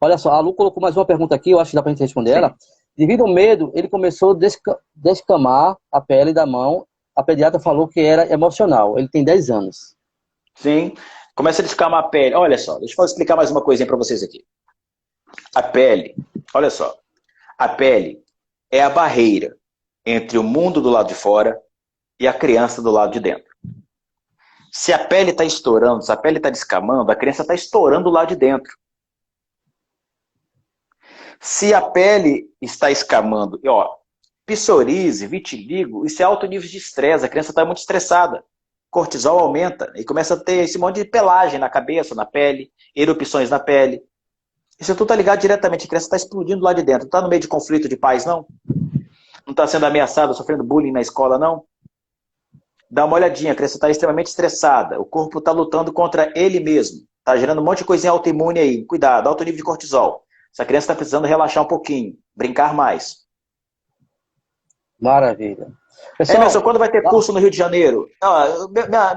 Speaker 1: Olha só, a Lu colocou mais uma pergunta aqui, eu acho que dá pra gente responder
Speaker 2: Sim.
Speaker 1: ela. Devido ao medo, ele começou a descamar a pele da mão. A pediatra falou que era emocional. Ele tem 10 anos.
Speaker 2: Sim. Começa a descamar a pele. Olha só, deixa eu explicar mais uma coisinha para vocês aqui. A pele, olha só. A pele é a barreira entre o mundo do lado de fora e a criança do lado de dentro. Se a pele está estourando, se a pele está descamando, a criança está estourando do lado de dentro. Se a pele está escamando, psoríase, vitiligo, isso é alto nível de estresse, a criança está muito estressada. Cortisol aumenta e começa a ter esse monte de pelagem na cabeça, na pele, erupções na pele. Isso tudo está ligado diretamente, a criança está explodindo lá de dentro. Não está no meio de conflito de pais, não? Não está sendo ameaçada, sofrendo bullying na escola, não? Dá uma olhadinha, a criança está extremamente estressada, o corpo está lutando contra ele mesmo. Está gerando um monte de coisinha autoimune aí. Cuidado, alto nível de cortisol. Essa criança está precisando relaxar um pouquinho, brincar mais.
Speaker 1: Maravilha.
Speaker 2: Emerson,
Speaker 1: Pessoal,
Speaker 2: quando vai ter curso no Rio de Janeiro?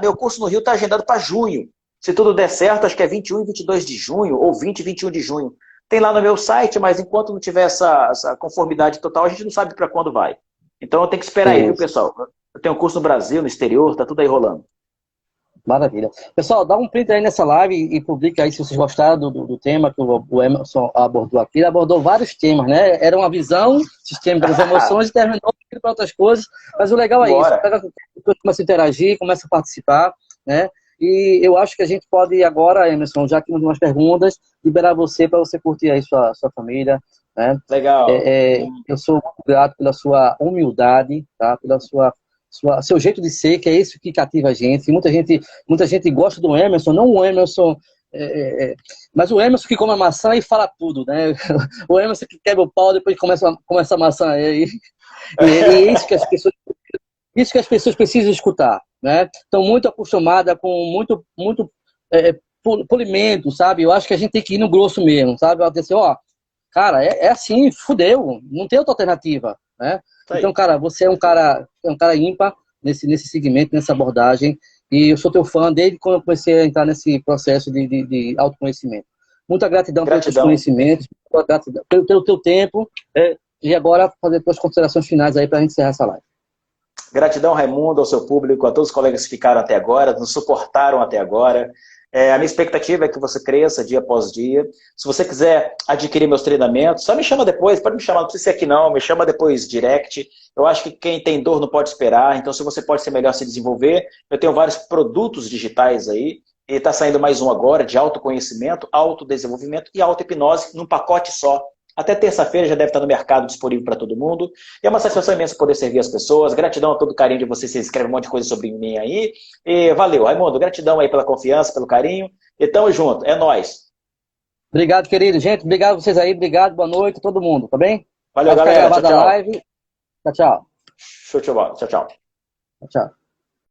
Speaker 2: Meu curso no Rio está agendado para junho. Se tudo der certo, acho que é 21 e 22 de junho, ou 20 e 21 de junho. Tem lá no meu site, mas enquanto não tiver essa conformidade total, a gente não sabe para quando vai. Então eu tenho que esperar aí, viu,
Speaker 1: Isso.
Speaker 2: pessoal? Eu tenho um curso no Brasil, no exterior, tá tudo aí rolando.
Speaker 1: Maravilha. Pessoal, dá um print aí nessa live e publica aí se vocês gostaram do tema que o Emerson abordou aqui. Ele abordou vários temas, né? Era uma visão, sistema das emoções e terminou para outras coisas. Mas o legal é isso.
Speaker 2: Bora.
Speaker 1: Pega, começa a interagir, começa a participar, né? E eu acho que a gente pode agora, Emerson, já que não tem mais perguntas, liberar você para você curtir aí sua família, né?
Speaker 2: Legal.
Speaker 1: Eu sou muito grato pela sua humildade, tá? Pela seu jeito de ser, que é isso que cativa a gente. Muita gente gosta do Emerson, não o Emerson, mas o Emerson que come a maçã e fala tudo, né? O Emerson que quebra o pau, depois começa a maçã. E é isso que as pessoas precisam escutar, né? Estão muito acostumadas com muito polimento, sabe? Eu acho que a gente tem que ir no grosso mesmo, sabe? Ela dizer assim, ó, cara, é assim, fudeu, não tem outra alternativa, né?
Speaker 2: Tá
Speaker 1: Então,
Speaker 2: aí.
Speaker 1: cara, você é um cara ímpar nesse segmento, nessa abordagem, e eu sou teu fã desde quando eu comecei a entrar nesse processo de autoconhecimento. Muita gratidão pelos teus
Speaker 2: Gratidão.
Speaker 1: conhecimentos, muita gratidão pelo teu tempo, e agora fazer tuas considerações finais aí para a gente encerrar essa live.
Speaker 2: Gratidão, Raimundo, ao seu público, a todos os colegas que ficaram até agora, nos suportaram até agora. A minha expectativa é que você cresça dia após dia. Se você quiser adquirir meus treinamentos, só me chama depois, pode me chamar, não precisa ser aqui não, me chama depois direct. Eu acho que quem tem dor não pode esperar, então se você pode ser melhor se desenvolver, eu tenho vários produtos digitais aí, e está saindo mais um agora de autoconhecimento, autodesenvolvimento e auto-hipnose num pacote só. Até terça-feira já deve estar no mercado disponível para todo mundo. E é uma satisfação imensa poder servir as pessoas. Gratidão a todo o carinho de vocês. Vocês escrevem um monte de coisa sobre mim aí. E valeu, Raimundo. Gratidão aí pela confiança, pelo carinho. E tamo junto. É nóis.
Speaker 1: Obrigado, querido. Gente, obrigado a vocês aí. Obrigado, boa noite a todo mundo, tá bem?
Speaker 2: Valeu,
Speaker 1: Vai ficar
Speaker 2: galera. Tchau,
Speaker 1: gravada a
Speaker 2: tchau.
Speaker 1: live. Tchau, tchau.
Speaker 2: Show de bola. Tchau, tchau.
Speaker 1: Tchau.